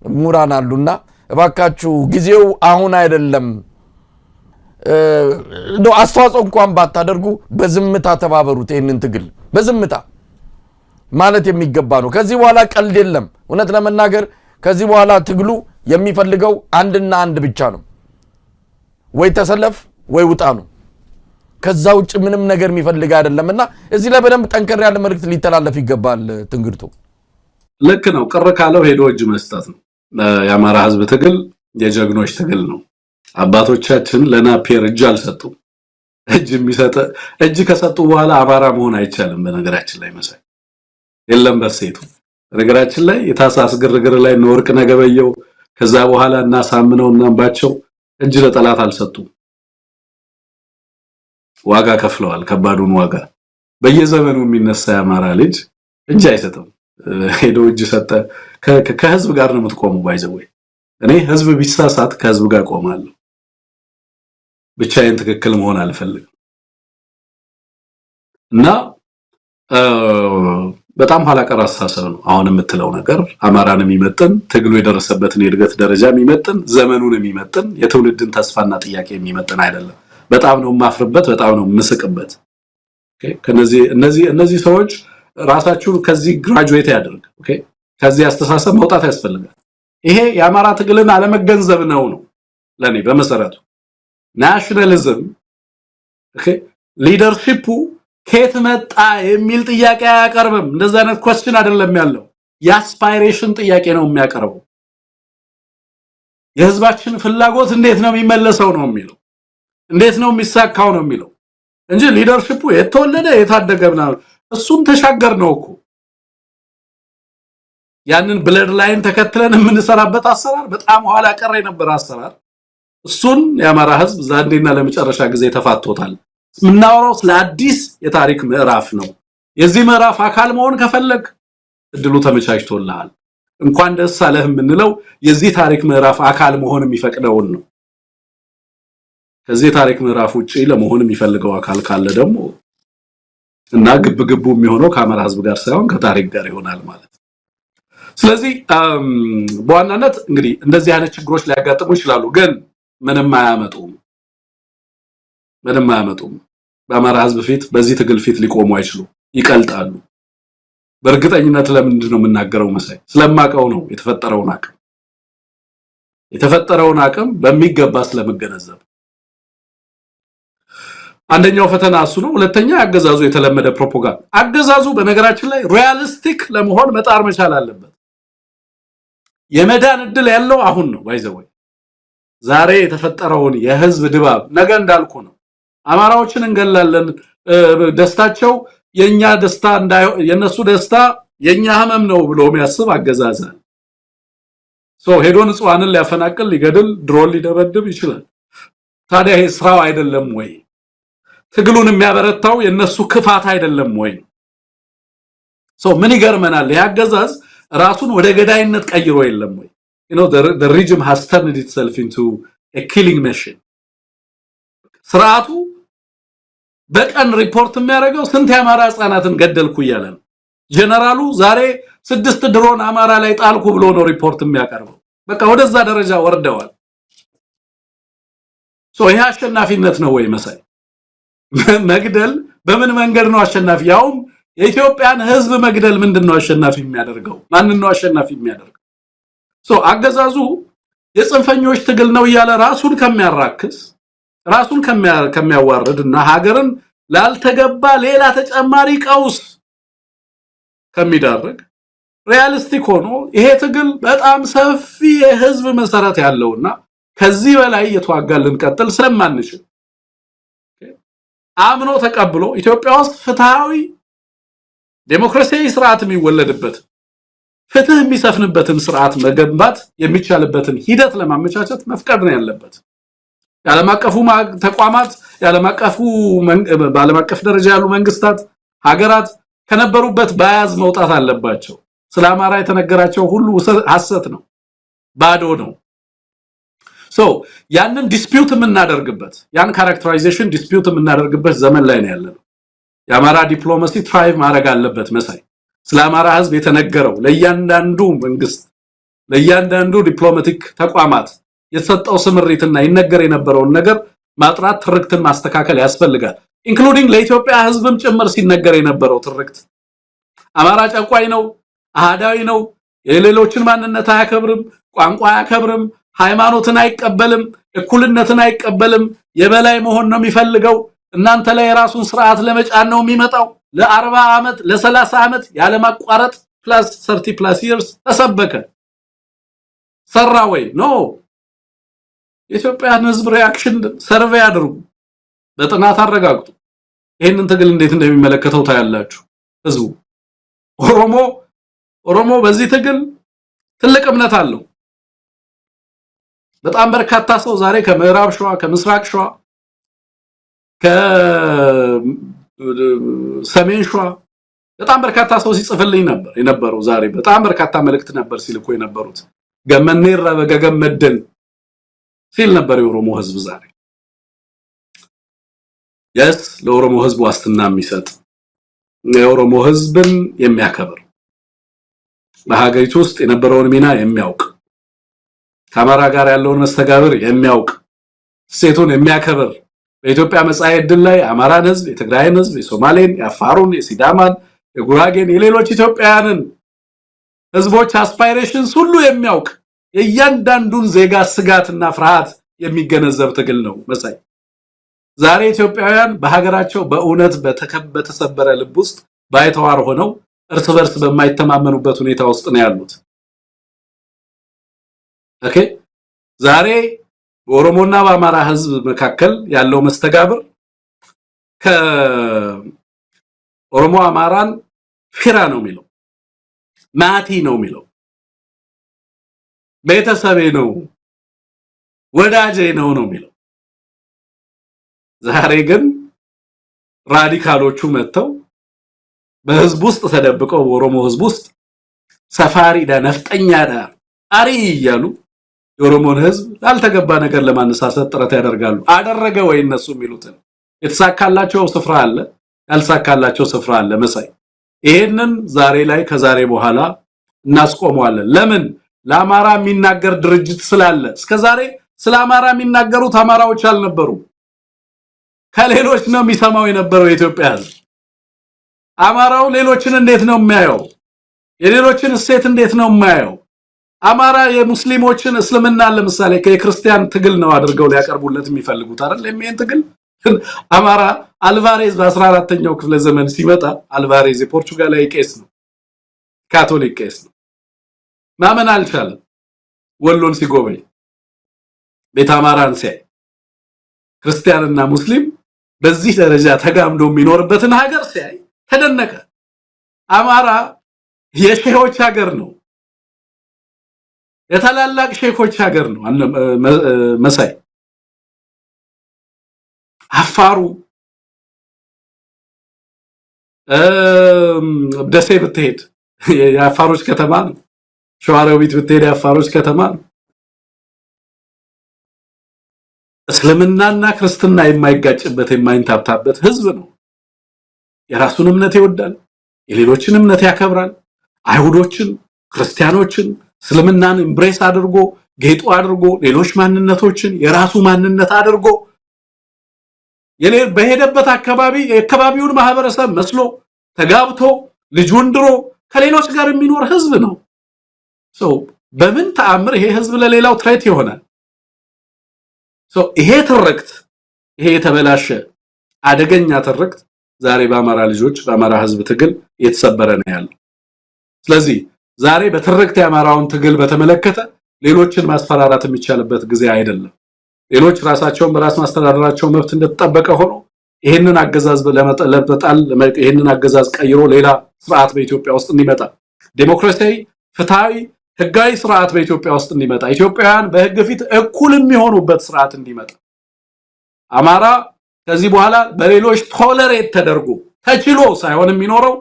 ምሁራን አሉና እባካችሁ ጊዜው አሁን አይደለም። እንደው አስተዋጽኦ እንኳን ባታደርጉ በዝምታ ተባበሩት። ይሄንን ትግል በዝምታ ማለት የሚገባ ነው። ከዚህ በኋላ ቀልድ የለም። እውነት ለመናገር ከዚህ በኋላ ትግሉ የሚፈልገው አንድና አንድ ብቻ ነው። ወይ ተሰለፍ ወይ ውጣ ነው። ከዛ ውጭ ምንም ነገር የሚፈልግ አይደለምና እዚህ ላይ በደንብ ጠንከር ያለ መልእክት ሊተላለፍ ይገባል። ትንግርቱ ልክ ነው። ቅር ካለው ሄዶ እጅ መስጠት ነው። የአማራ ህዝብ ትግል የጀግኖች ትግል ነው። አባቶቻችን ለናፒየር እጅ አልሰጡም። እጅ ከሰጡ በኋላ አማራ መሆን አይቻልም። በነገራችን ላይ መሳይ የለም በሴቱ ነገራችን ላይ የታሳስ ግርግር ላይ ነው ወርቅ ነገበየው ከዛ በኋላ እና ሳምነውና እንባቸው እጅ ለጠላት አልሰጡም። ዋጋ ከፍለዋል። ከባዱን ዋጋ በየዘመኑ የሚነሳ ያማራ ልጅ እጅ አይሰጥም። ሄዶ እጅ ሰጠ ከህዝብ ጋር ነው የምትቆሙ። ባይዘው እኔ ህዝብ ቢሳሳት ከህዝብ ጋር ቆማለሁ። ብቻዬን ትክክል መሆን አልፈልግም እና በጣም ኋላ ቀር አስተሳሰብ ነው አሁን የምትለው ነገር። አማራን የሚመጥን ትግሉ የደረሰበትን የእድገት ደረጃ የሚመጥን ዘመኑን የሚመጥን የትውልድን ተስፋና ጥያቄ የሚመጥን አይደለም። በጣም ነው ማፍርበት፣ በጣም ነው መስቅበት። እነዚህ ሰዎች ራሳቸውን ከዚህ ግራጁዌት ያደርግ። ከዚህ አስተሳሰብ መውጣት ያስፈልጋል። ይሄ የአማራ ትግልን አለመገንዘብ ነው ለኔ በመሰረቱ ናሽናሊዝም ሊደርሺፑ ከየት መጣ የሚል ጥያቄ አያቀርብም። እንደዛ አይነት ኳስችን አይደለም ያለው፣ የአስፓይሬሽን ጥያቄ ነው የሚያቀርበው። የህዝባችን ፍላጎት እንዴት ነው የሚመለሰው ነው የሚለው፣ እንዴት ነው የሚሳካው ነው የሚለው እንጂ ሊደርሺፑ የተወለደ የታደገና እሱን ተሻገር ነው እኮ። ያንን ብለድ ላይን ተከትለን የምንሰራበት አሰራር በጣም ኋላ ቀር የነበረ አሰራር፣ እሱን የአማራ ህዝብ ዛንዴና ለመጨረሻ ጊዜ ተፋቶታል። ምናወራው ስለ አዲስ የታሪክ ምዕራፍ ነው። የዚህ ምዕራፍ አካል መሆን ከፈለግ እድሉ ተመቻችቶልሃል። እንኳን ደስ አለህ የምንለው የዚህ ታሪክ ምዕራፍ አካል መሆን የሚፈቅደውን ነው። ከዚህ ታሪክ ምዕራፍ ውጪ ለመሆን የሚፈልገው አካል ካለ ደግሞ እና ግብግቡ የሚሆነው ከአማራ ህዝብ ጋር ሳይሆን ከታሪክ ጋር ይሆናል ማለት ነው። ስለዚህ በዋናነት እንግዲህ እንደዚህ አይነት ችግሮች ሊያጋጥሙ ይችላሉ፣ ግን ምንም አያመጡም። በአማራ ህዝብ ፊት በዚህ ትግል ፊት ሊቆሙ አይችሉም፣ ይቀልጣሉ። በእርግጠኝነት ለምንድን ነው የምናገረው መሳይ? ስለማቀው ነው። የተፈጠረውን አቅም በሚገባ ስለመገነዘብ አንደኛው ፈተና እሱ ነው። ሁለተኛ አገዛዙ የተለመደ ፕሮፓጋንዳ። አገዛዙ በነገራችን ላይ ሪያሊስቲክ ለመሆን መጣር መቻል አለበት። የመዳን እድል ያለው አሁን ነው። ባይዘው ዛሬ የተፈጠረውን የህዝብ ድባብ ነገ እንዳልኩ ነው። አማራዎችን እንገላለን፣ ደስታቸው የኛ ደስታ የነሱ ደስታ የኛ ህመም ነው ብሎ የሚያስብ አገዛዝ አለ። ሄዶ ንጹሃንን ሊያፈናቅል፣ ሊገድል፣ ድሮን ሊደበድብ ይችላል። ታዲያ ይሄ ስራው አይደለም ወይ? ትግሉን የሚያበረታው የነሱ ክፋት አይደለም ወይ? ምን ይገርመናል? ይሄ አገዛዝ ራሱን ወደ ገዳይነት ቀይሮ የለም ወይ? the regime has turned itself into a killing machine። ስርዓቱ በቀን ሪፖርት የሚያደርገው ስንት የአማራ ህፃናትን ገደልኩ እያለ ነው። ጀነራሉ ዛሬ 6 ድሮን አማራ ላይ ጣልኩ ብሎ ነው ሪፖርት የሚያቀርበው። በቃ ወደዛ ደረጃ ወርደዋል። ይሄ አሸናፊነት ነው ወይ መሳይ? መግደል በምን መንገድ ነው አሸናፊ? ያውም የኢትዮጵያን ህዝብ መግደል ምንድነው አሸናፊ የሚያደርገው? ማንን ነው አሸናፊ የሚያደርገው? አገዛዙ የጽንፈኞች ትግል ነው እያለ ራሱን ከሚያራክስ ራሱን ከሚያዋርድና ሀገርን ላልተገባ ሌላ ተጨማሪ ቀውስ ከሚዳርግ ሪያሊስቲክ ሆኖ ይሄ ትግል በጣም ሰፊ የህዝብ መሰረት ያለውና ከዚህ በላይ የተዋጋልን ቀጥል ስለማንችል አምኖ ተቀብሎ ኢትዮጵያ ውስጥ ፍትሃዊ ዴሞክራሲያዊ ስርዓት የሚወለድበት ፍትህ የሚሰፍንበትን ስርዓት መገንባት የሚቻልበትን ሂደት ለማመቻቸት መፍቀድ ነው ያለበት። የዓለም አቀፉ ተቋማት በዓለም አቀፍ ደረጃ ያሉ መንግስታት ሀገራት ከነበሩበት ባያዝ መውጣት አለባቸው። ስለ አማራ የተነገራቸው ሁሉ ሐሰት ነው፣ ባዶ ነው። ያንን ዲስፒዩት የምናደርግበት ያን ካራክተራይዜሽን ዲስፒዩት የምናደርግበት ዘመን ላይ ነው ያለነው። የአማራ ዲፕሎማሲ ትራይቭ ማድረግ አለበት። መሳይ ስለ አማራ ህዝብ የተነገረው ለእያንዳንዱ መንግስት ለእያንዳንዱ ዲፕሎማቲክ ተቋማት የተሰጠው ስምሪትና ይነገር የነበረውን ነገር ማጥራት ትርክትን ማስተካከል ያስፈልጋል። ኢንክሉዲንግ ለኢትዮጵያ ህዝብም ጭምር ሲነገር የነበረው ትርክት አማራ ጨቋኝ ነው፣ አሃዳዊ ነው፣ የሌሎችን ማንነት አያከብርም፣ ቋንቋ አያከብርም፣ ሃይማኖትን አይቀበልም፣ እኩልነትን አይቀበልም፣ የበላይ መሆን ነው የሚፈልገው፣ እናንተ ላይ የራሱን ስርዓት ለመጫን ነው የሚመጣው። ለ40 ዓመት ለ30 ዓመት ያለ ማቋረጥ ፕላስ 30 ፕላስ ይርስ ተሰበከ። ሰራ ወይ? ኖ። የኢትዮጵያን ህዝብ ሪአክሽን ሰርቬይ አድርጉ፣ በጥናት አረጋግጡ። ይሄንን ትግል እንዴት እንደሚመለከተው ታያላችሁ። ህዝቡ ኦሮሞ በዚህ ትግል ትልቅ እምነት አለው። በጣም በርካታ ሰው ዛሬ ከምዕራብ ሸዋ ከምስራቅ ሸዋ ከሰሜን ሸዋ በጣም በርካታ ሰው ሲጽፍልኝ ነበር የነበረው። ዛሬ በጣም በርካታ መልእክት ነበር ሲልኩ የነበሩት። ገመኔራ በገገመደን ሲል ነበር የኦሮሞ ህዝብ ዛሬ ለኦሮሞ ህዝብ ዋስትና የሚሰጥ የኦሮሞ ህዝብን የሚያከብር በሀገሪቱ ውስጥ የነበረውን ሚና የሚያውቅ ከአማራ ጋር ያለውን መስተጋብር የሚያውቅ ሴቱን የሚያከብር በኢትዮጵያ መጻኢ ዕድል ላይ አማራን ህዝብ፣ የትግራይን ህዝብ፣ የሶማሌን፣ የአፋሩን፣ የሲዳማን፣ የጉራጌን የሌሎች ኢትዮጵያውያንን ህዝቦች አስፓይሬሽንስ ሁሉ የሚያውቅ የእያንዳንዱን ዜጋ ስጋትና ፍርሃት የሚገነዘብ ትግል ነው መሳይ። ዛሬ ኢትዮጵያውያን በሀገራቸው በእውነት በተሰበረ ልብ ውስጥ ባይተዋር ሆነው እርስ በርስ በማይተማመኑበት ሁኔታ ውስጥ ነው ያሉት። ኦኬ ዛሬ በኦሮሞና በአማራ ህዝብ መካከል ያለው መስተጋብር ከኦሮሞ አማራን ፊራ ነው የሚለው፣ ማቲ ነው የሚለው፣ ቤተሰቤ ነው ወዳጄ ነው የሚለው። ዛሬ ግን ራዲካሎቹ መጥተው በህዝብ ውስጥ ተደብቀው በኦሮሞ ህዝብ ውስጥ ሰፋሪ ነፍጠኛ አሪ እያሉ የኦሮሞን ህዝብ ላልተገባ ነገር ለማነሳሳት ጥረት ያደርጋሉ። አደረገ ወይ እነሱ የሚሉትን? የተሳካላቸው ስፍራ አለ፣ ያልሳካላቸው ስፍራ አለ መሳይ። ይሄንን ዛሬ ላይ ከዛሬ በኋላ እናስቆመዋለን። ለምን? ለአማራ የሚናገር ድርጅት ስላለ። እስከዛሬ ስለ አማራ የሚናገሩት አማራዎች አልነበሩ፣ ከሌሎች ነው የሚሰማው የነበረው የኢትዮጵያ ህዝብ። አማራው ሌሎችን እንዴት ነው የሚያየው? የሌሎችን እሴት እንዴት ነው የሚያየው? አማራ የሙስሊሞችን እስልምና ለምሳሌ ከክርስቲያን ትግል ነው አድርገው ሊያቀርቡለት የሚፈልጉት አይደል? ለምን ትግል አማራ አልቫሬዝ በ14ኛው ክፍለ ዘመን ሲመጣ አልቫሬዝ የፖርቹጋላዊ ቄስ ነው፣ ካቶሊክ ቄስ ነው። ማመን አልቻለም። ወሎን ሲጎበኝ ቤተ አማራን ሲያይ ክርስቲያንና ሙስሊም በዚህ ደረጃ ተጋምዶ የሚኖርበትን ሀገር ሲያይ ተደነቀ። አማራ የሼሆች ሀገር ነው፣ የታላላቅ ሼኮች ሀገር ነው መሳይ። አፋሩ ደሴ ብትሄድ የአፋሮች ከተማ ነው። ሸዋሮቢት ብትሄድ የአፋሮች ከተማ ነው። እስልምናና ክርስትና የማይጋጭበት የማይንታብታበት ህዝብ ነው። የራሱን እምነት ይወዳል፣ የሌሎችን እምነት ያከብራል። አይሁዶችን፣ ክርስቲያኖችን፣ እስልምናን ኤምብሬስ አድርጎ ጌጡ አድርጎ ሌሎች ማንነቶችን የራሱ ማንነት አድርጎ በሄደበት አካባቢ የአካባቢውን ማህበረሰብ መስሎ ተጋብቶ ልጁን ድሮ ከሌሎች ጋር የሚኖር ህዝብ ነው። በምን ተአምር ይሄ ህዝብ ለሌላው ትሬት ይሆናል? ይሄ ትርክት ይሄ የተበላሸ አደገኛ ትርክት ዛሬ በአማራ ልጆች በአማራ ህዝብ ትግል የተሰበረ ነው ያለው። ስለዚህ ዛሬ በትርክት የአማራውን ትግል በተመለከተ ሌሎችን ማስፈራራት የሚቻልበት ጊዜ አይደለም። ሌሎች ራሳቸውን በራስ ማስተዳደራቸው መብት እንደተጠበቀ ሆኖ ይሄንን አገዛዝ ለመጣል ይሄንን አገዛዝ ቀይሮ ሌላ ስርዓት በኢትዮጵያ ውስጥ እንዲመጣ ዴሞክራሲያዊ ፍትሃዊ ህጋዊ ስርዓት በኢትዮጵያ ውስጥ እንዲመጣ ኢትዮጵያውያን በህግ ፊት እኩል የሚሆኑበት ስርዓት እንዲመጣ አማራ ከዚህ በኋላ በሌሎች ቶለሬት ተደርጎ ተችሎ ሳይሆን የሚኖረው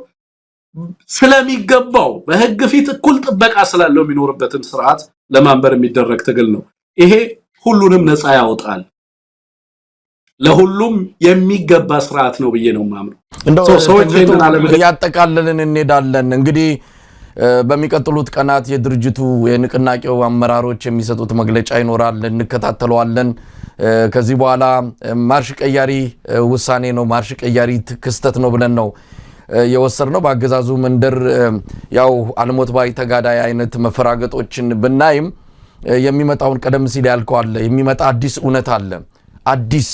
ስለሚገባው በህግ ፊት እኩል ጥበቃ ስላለው የሚኖርበትን ስርዓት ለማንበር የሚደረግ ትግል ነው። ይሄ ሁሉንም ነፃ ያወጣል። ለሁሉም የሚገባ ስርዓት ነው ብዬ ነው ማምነው። እንደው ሰዎች ያጠቃልልን እንሄዳለን። እንግዲህ በሚቀጥሉት ቀናት የድርጅቱ የንቅናቄው አመራሮች የሚሰጡት መግለጫ ይኖራል፣ እንከታተለዋለን። ከዚህ በኋላ ማርሽ ቀያሪ ውሳኔ ነው፣ ማርሽ ቀያሪ ክስተት ነው ብለን ነው የወሰድነው። በአገዛዙ መንደር ያው አልሞት ባይ ተጋዳይ አይነት መፈራገጦችን ብናይም የሚመጣውን ቀደም ሲል ያልከው አለ፣ የሚመጣ አዲስ እውነት አለ። አዲስ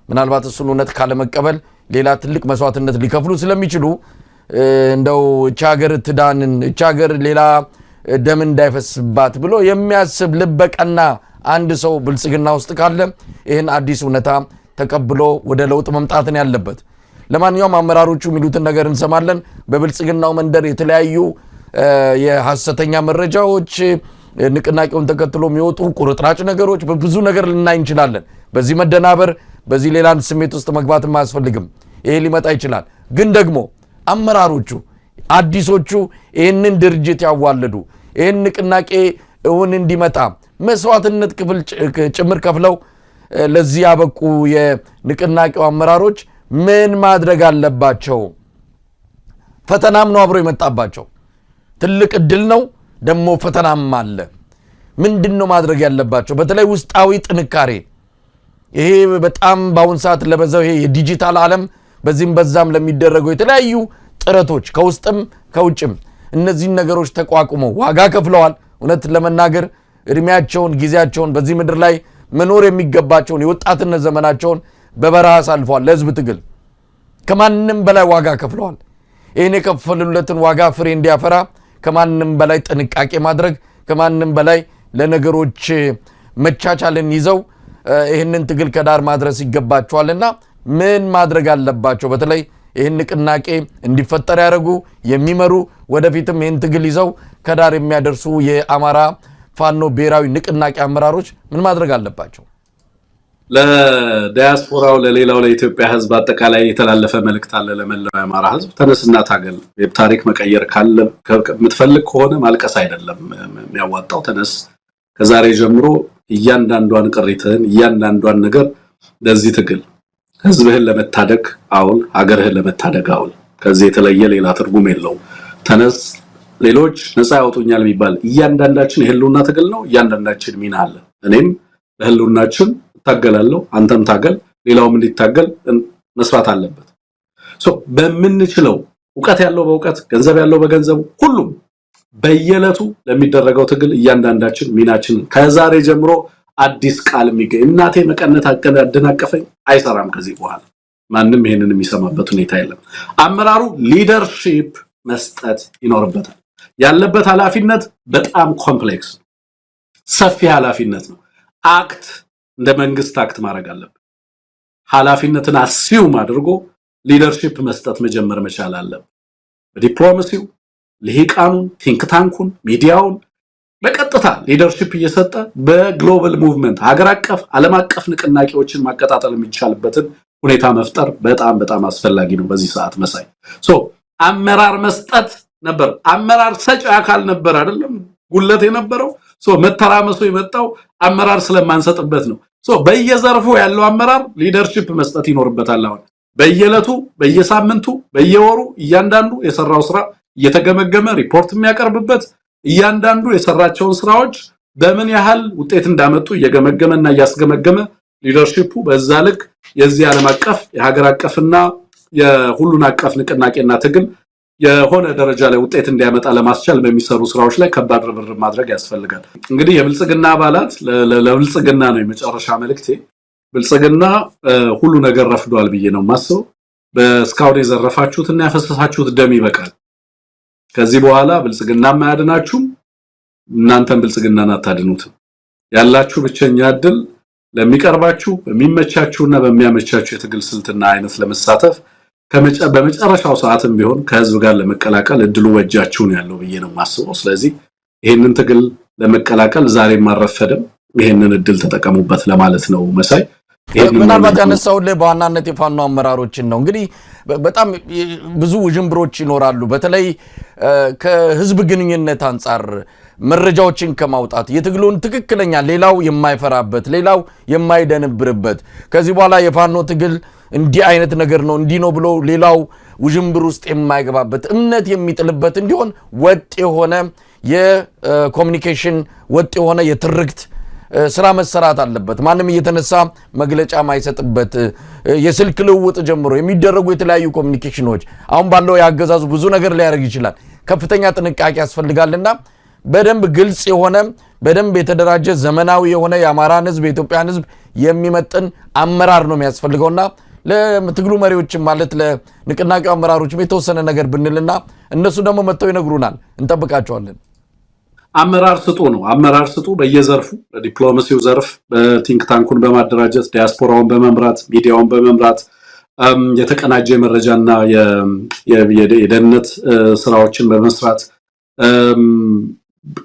ምናልባት እሱን እውነት ካለመቀበል ሌላ ትልቅ መስዋዕትነት ሊከፍሉ ስለሚችሉ እንደው እቺ ሀገር ትዳንን እቺ ሀገር ሌላ ደም እንዳይፈስባት ብሎ የሚያስብ ልበቀና አንድ ሰው ብልጽግና ውስጥ ካለ ይህን አዲስ እውነታ ተቀብሎ ወደ ለውጥ መምጣትን ያለበት። ለማንኛውም አመራሮቹ የሚሉትን ነገር እንሰማለን። በብልጽግናው መንደር የተለያዩ የሐሰተኛ መረጃዎች ንቅናቄውን ተከትሎ የሚወጡ ቁርጥራጭ ነገሮች በብዙ ነገር ልናይ እንችላለን። በዚህ መደናበር በዚህ ሌላን ስሜት ውስጥ መግባትም አያስፈልግም። ይሄ ሊመጣ ይችላል። ግን ደግሞ አመራሮቹ አዲሶቹ ይህንን ድርጅት ያዋለዱ ይህን ንቅናቄ እውን እንዲመጣ መስዋዕትነት ጭምር ከፍለው ለዚህ ያበቁ የንቅናቄው አመራሮች ምን ማድረግ አለባቸው? ፈተናም ነው አብሮ የመጣባቸው። ትልቅ እድል ነው ደግሞ ፈተናም አለ። ምንድነው ማድረግ ያለባቸው? በተለይ ውስጣዊ ጥንካሬ። ይሄ በጣም በአሁን ሰዓት ለበዛው ይሄ የዲጂታል ዓለም በዚህም በዛም ለሚደረገው የተለያዩ ጥረቶች ከውስጥም ከውጭም እነዚህን ነገሮች ተቋቁመው ዋጋ ከፍለዋል። እውነት ለመናገር እድሜያቸውን ጊዜያቸውን በዚህ ምድር ላይ መኖር የሚገባቸውን የወጣትነት ዘመናቸውን በበረሃ አሳልፈዋል። ለህዝብ ትግል ከማንም በላይ ዋጋ ከፍለዋል። ይህን የከፈሉለትን ዋጋ ፍሬ እንዲያፈራ ከማንም በላይ ጥንቃቄ ማድረግ ከማንም በላይ ለነገሮች መቻቻልን ይዘው ይህንን ትግል ከዳር ማድረስ ይገባቸዋልና ምን ማድረግ አለባቸው? በተለይ ይህን ንቅናቄ እንዲፈጠር ያደረጉ የሚመሩ ወደፊትም ይህን ትግል ይዘው ከዳር የሚያደርሱ የአማራ ፋኖ ብሔራዊ ንቅናቄ አመራሮች ምን ማድረግ አለባቸው? ለዲያስፖራው ለሌላው ለኢትዮጵያ ህዝብ አጠቃላይ የተላለፈ መልእክት አለ። ለመላው የአማራ ህዝብ ተነስና ታገል። ታሪክ መቀየር ካለ የምትፈልግ ከሆነ ማልቀስ አይደለም የሚያዋጣው። ተነስ። ከዛሬ ጀምሮ እያንዳንዷን ቅሪትህን እያንዳንዷን ነገር ለዚህ ትግል ህዝብህን ለመታደግ አውል፣ ሀገርህን ለመታደግ አውል። ከዚህ የተለየ ሌላ ትርጉም የለው። ተነስ። ሌሎች ነፃ ያወጡኛል የሚባል እያንዳንዳችን የህልውና ትግል ነው። እያንዳንዳችን ሚና አለ። እኔም ለህልውናችን ታገላለሁ፣ አንተም ታገል፣ ሌላውም እንዲታገል መስራት አለበት። በምንችለው ዕውቀት ያለው በዕውቀት ገንዘብ ያለው በገንዘቡ ሁሉም በየዕለቱ ለሚደረገው ትግል እያንዳንዳችን ሚናችን ከዛሬ ጀምሮ አዲስ ቃል የሚገኝ እናቴ መቀነት አደናቀፈኝ አይሰራም። ከዚህ በኋላ ማንም ይሄንን የሚሰማበት ሁኔታ የለም። አመራሩ ሊደርሺፕ መስጠት ይኖርበታል። ያለበት ኃላፊነት በጣም ኮምፕሌክስ ሰፊ ኃላፊነት ነው። አክት እንደ መንግስት አክት ማድረግ አለበት። ኃላፊነትን አሲዩም አድርጎ ሊደርሺፕ መስጠት መጀመር መቻል አለበት። በዲፕሎማሲው ልሂቃኑን፣ ቲንክ ታንኩን፣ ሚዲያውን በቀጥታ ሊደርሺፕ እየሰጠ በግሎባል ሙቭመንት ሀገር አቀፍ ዓለም አቀፍ ንቅናቄዎችን ማቀጣጠል የሚቻልበትን ሁኔታ መፍጠር በጣም በጣም አስፈላጊ ነው። በዚህ ሰዓት መሳይ አመራር መስጠት ነበር። አመራር ሰጪ አካል ነበር አይደለም ጉለት የነበረው። መተራመሱ የመጣው አመራር ስለማንሰጥበት ነው። በየዘርፉ ያለው አመራር ሊደርሺፕ መስጠት ይኖርበታል። አሁን በየዕለቱ በየሳምንቱ በየወሩ እያንዳንዱ የሰራው ስራ እየተገመገመ ሪፖርት የሚያቀርብበት እያንዳንዱ የሰራቸውን ስራዎች በምን ያህል ውጤት እንዳመጡ እየገመገመና እያስገመገመ ሊደርሺፑ በዛ ልክ የዚህ ዓለም አቀፍ የሀገር አቀፍና የሁሉን አቀፍ ንቅናቄና ትግል የሆነ ደረጃ ላይ ውጤት እንዲያመጣ ለማስቻል በሚሰሩ ስራዎች ላይ ከባድ ርብርብ ማድረግ ያስፈልጋል። እንግዲህ የብልጽግና አባላት ለብልጽግና ነው የመጨረሻ መልእክቴ። ብልጽግና ሁሉ ነገር ረፍዷል ብዬ ነው ማስበው። በስካውድ የዘረፋችሁትና ያፈሰሳችሁት ደም ይበቃል። ከዚህ በኋላ ብልጽግና ማያድናችሁም፣ እናንተም ብልጽግናን አታድኑትም። ያላችሁ ብቸኛ እድል ለሚቀርባችሁ በሚመቻችሁና በሚያመቻችሁ የትግል ስልትና አይነት ለመሳተፍ በመጨረሻው ሰዓትም ቢሆን ከህዝብ ጋር ለመቀላቀል እድሉ በእጃችሁ ነው ያለው ብዬ ነው ማስበው። ስለዚህ ይሄንን ትግል ለመቀላቀል ዛሬም አልረፈደም። ይሄንን እድል ተጠቀሙበት ለማለት ነው መሳይ። ምናልባት ያነሳው ላይ በዋናነት የፋኖ አመራሮችን ነው። እንግዲህ በጣም ብዙ ውዥንብሮች ይኖራሉ። በተለይ ከህዝብ ግንኙነት አንጻር መረጃዎችን ከማውጣት የትግሉን ትክክለኛ ሌላው የማይፈራበት ሌላው የማይደንብርበት ከዚህ በኋላ የፋኖ ትግል እንዲህ አይነት ነገር ነው እንዲህ ነው ብሎ ሌላው ውዥንብር ውስጥ የማይገባበት እምነት የሚጥልበት እንዲሆን ወጥ የሆነ የኮሙኒኬሽን ወጥ የሆነ የትርክት ስራ መሰራት አለበት። ማንም እየተነሳ መግለጫ ማይሰጥበት የስልክ ልውውጥ ጀምሮ የሚደረጉ የተለያዩ ኮሙኒኬሽኖች አሁን ባለው ያገዛዙ ብዙ ነገር ሊያደርግ ይችላል። ከፍተኛ ጥንቃቄ ያስፈልጋልና በደንብ ግልጽ የሆነ በደንብ የተደራጀ ዘመናዊ የሆነ የአማራን ህዝብ የኢትዮጵያን ህዝብ የሚመጥን አመራር ነው የሚያስፈልገውና ለትግሉ መሪዎችም ማለት ለንቅናቄው አመራሮችም የተወሰነ ነገር ብንልና እነሱ ደግሞ መጥተው ይነግሩናል። እንጠብቃቸዋለን። አመራር ስጡ ነው። አመራር ስጡ በየዘርፉ በዲፕሎማሲው ዘርፍ በቲንክ ታንኩን በማደራጀት ዲያስፖራውን በመምራት ሚዲያውን በመምራት የተቀናጀ መረጃና የደህንነት ስራዎችን በመስራት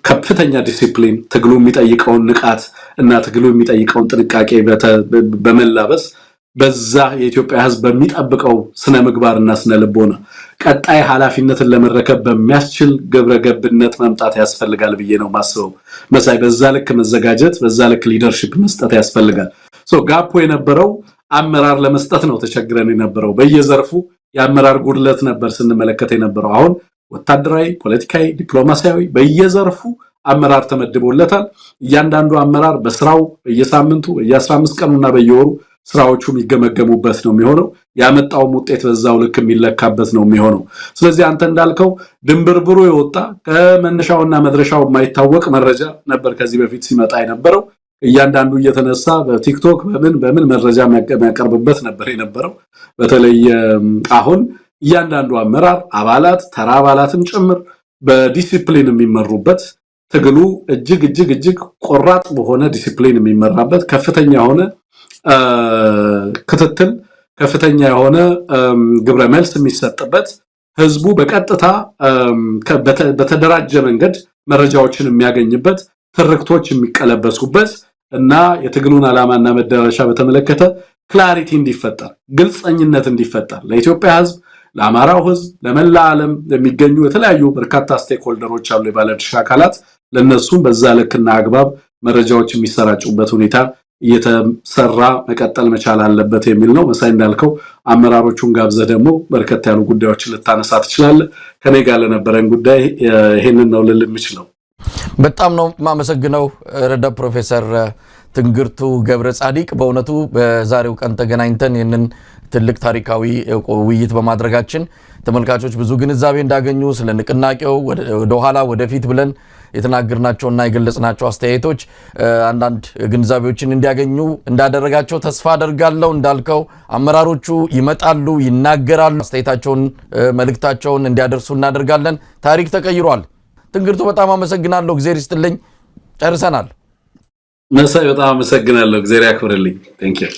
ከፍተኛ ዲሲፕሊን ትግሉ የሚጠይቀውን ንቃት እና ትግሉ የሚጠይቀውን ጥንቃቄ በመላበስ በዛ የኢትዮጵያ ህዝብ በሚጠብቀው ስነ ምግባርና ስነ ልቦና ቀጣይ ኃላፊነትን ለመረከብ በሚያስችል ግብረ ገብነት መምጣት ያስፈልጋል ብዬ ነው ማስበው መሳይ። በዛ ልክ መዘጋጀት በዛ ልክ ሊደርሺፕ መስጠት ያስፈልጋል። ጋፑ የነበረው አመራር ለመስጠት ነው ተቸግረን የነበረው። በየዘርፉ የአመራር ጉድለት ነበር ስንመለከት የነበረው። አሁን ወታደራዊ፣ ፖለቲካዊ፣ ዲፕሎማሲያዊ በየዘርፉ አመራር ተመድቦለታል። እያንዳንዱ አመራር በስራው በየሳምንቱ በየ15 ቀኑና በየወሩ ስራዎቹ የሚገመገሙበት ነው የሚሆነው። ያመጣው ውጤት በዛው ልክ የሚለካበት ነው የሚሆነው። ስለዚህ አንተ እንዳልከው ድንብርብሩ የወጣ ከመነሻውና መድረሻው የማይታወቅ መረጃ ነበር ከዚህ በፊት ሲመጣ የነበረው። እያንዳንዱ እየተነሳ በቲክቶክ በምን መረጃ የሚያቀርብበት ነበር የነበረው። በተለይ አሁን እያንዳንዱ አመራር አባላት ተራ አባላትም ጭምር በዲሲፕሊን የሚመሩበት ትግሉ እጅግ ቆራጥ በሆነ ዲሲፕሊን የሚመራበት ከፍተኛ የሆነ ክትትል ከፍተኛ የሆነ ግብረ መልስ የሚሰጥበት ህዝቡ በቀጥታ በተደራጀ መንገድ መረጃዎችን የሚያገኝበት ትርክቶች የሚቀለበሱበት እና የትግሉን ዓላማና መዳረሻ በተመለከተ ክላሪቲ እንዲፈጠር ግልጽኝነት እንዲፈጠር ለኢትዮጵያ ህዝብ ለአማራው ህዝብ ለመላ ዓለም የሚገኙ የተለያዩ በርካታ ስቴክሆልደሮች አሉ የባለድርሻ አካላት ለነሱም በዛ ልክና አግባብ መረጃዎች የሚሰራጩበት ሁኔታ እየተሰራ መቀጠል መቻል አለበት የሚል ነው። መሳይ እንዳልከው አመራሮቹን ጋብዘህ ደግሞ በርከት ያሉ ጉዳዮችን ልታነሳ ትችላለህ። ከኔ ጋር ለነበረን ጉዳይ ይሄንን ነው ልል የምችለው። በጣም ነው ማመሰግነው ረዳ ፕሮፌሰር ትንግርቱ ገብረ ጻዲቅ። በእውነቱ በዛሬው ቀን ተገናኝተን ይህንን ትልቅ ታሪካዊ ውይይት በማድረጋችን ተመልካቾች ብዙ ግንዛቤ እንዳገኙ ስለ ንቅናቄው ወደ ኋላ ወደፊት ብለን የተናገርናቸውና የገለጽናቸው አስተያየቶች አንዳንድ ግንዛቤዎችን እንዲያገኙ እንዳደረጋቸው ተስፋ አደርጋለሁ። እንዳልከው አመራሮቹ ይመጣሉ፣ ይናገራሉ፣ አስተያየታቸውን መልእክታቸውን እንዲያደርሱ እናደርጋለን። ታሪክ ተቀይሯል። ትንግርቱ በጣም አመሰግናለሁ። እግዚአብሔር ይስጥልኝ። ጨርሰናል። መሳይ በጣም አመሰግናለሁ። እግዚአብሔር ያክብርልኝ። ቴንክ ዩ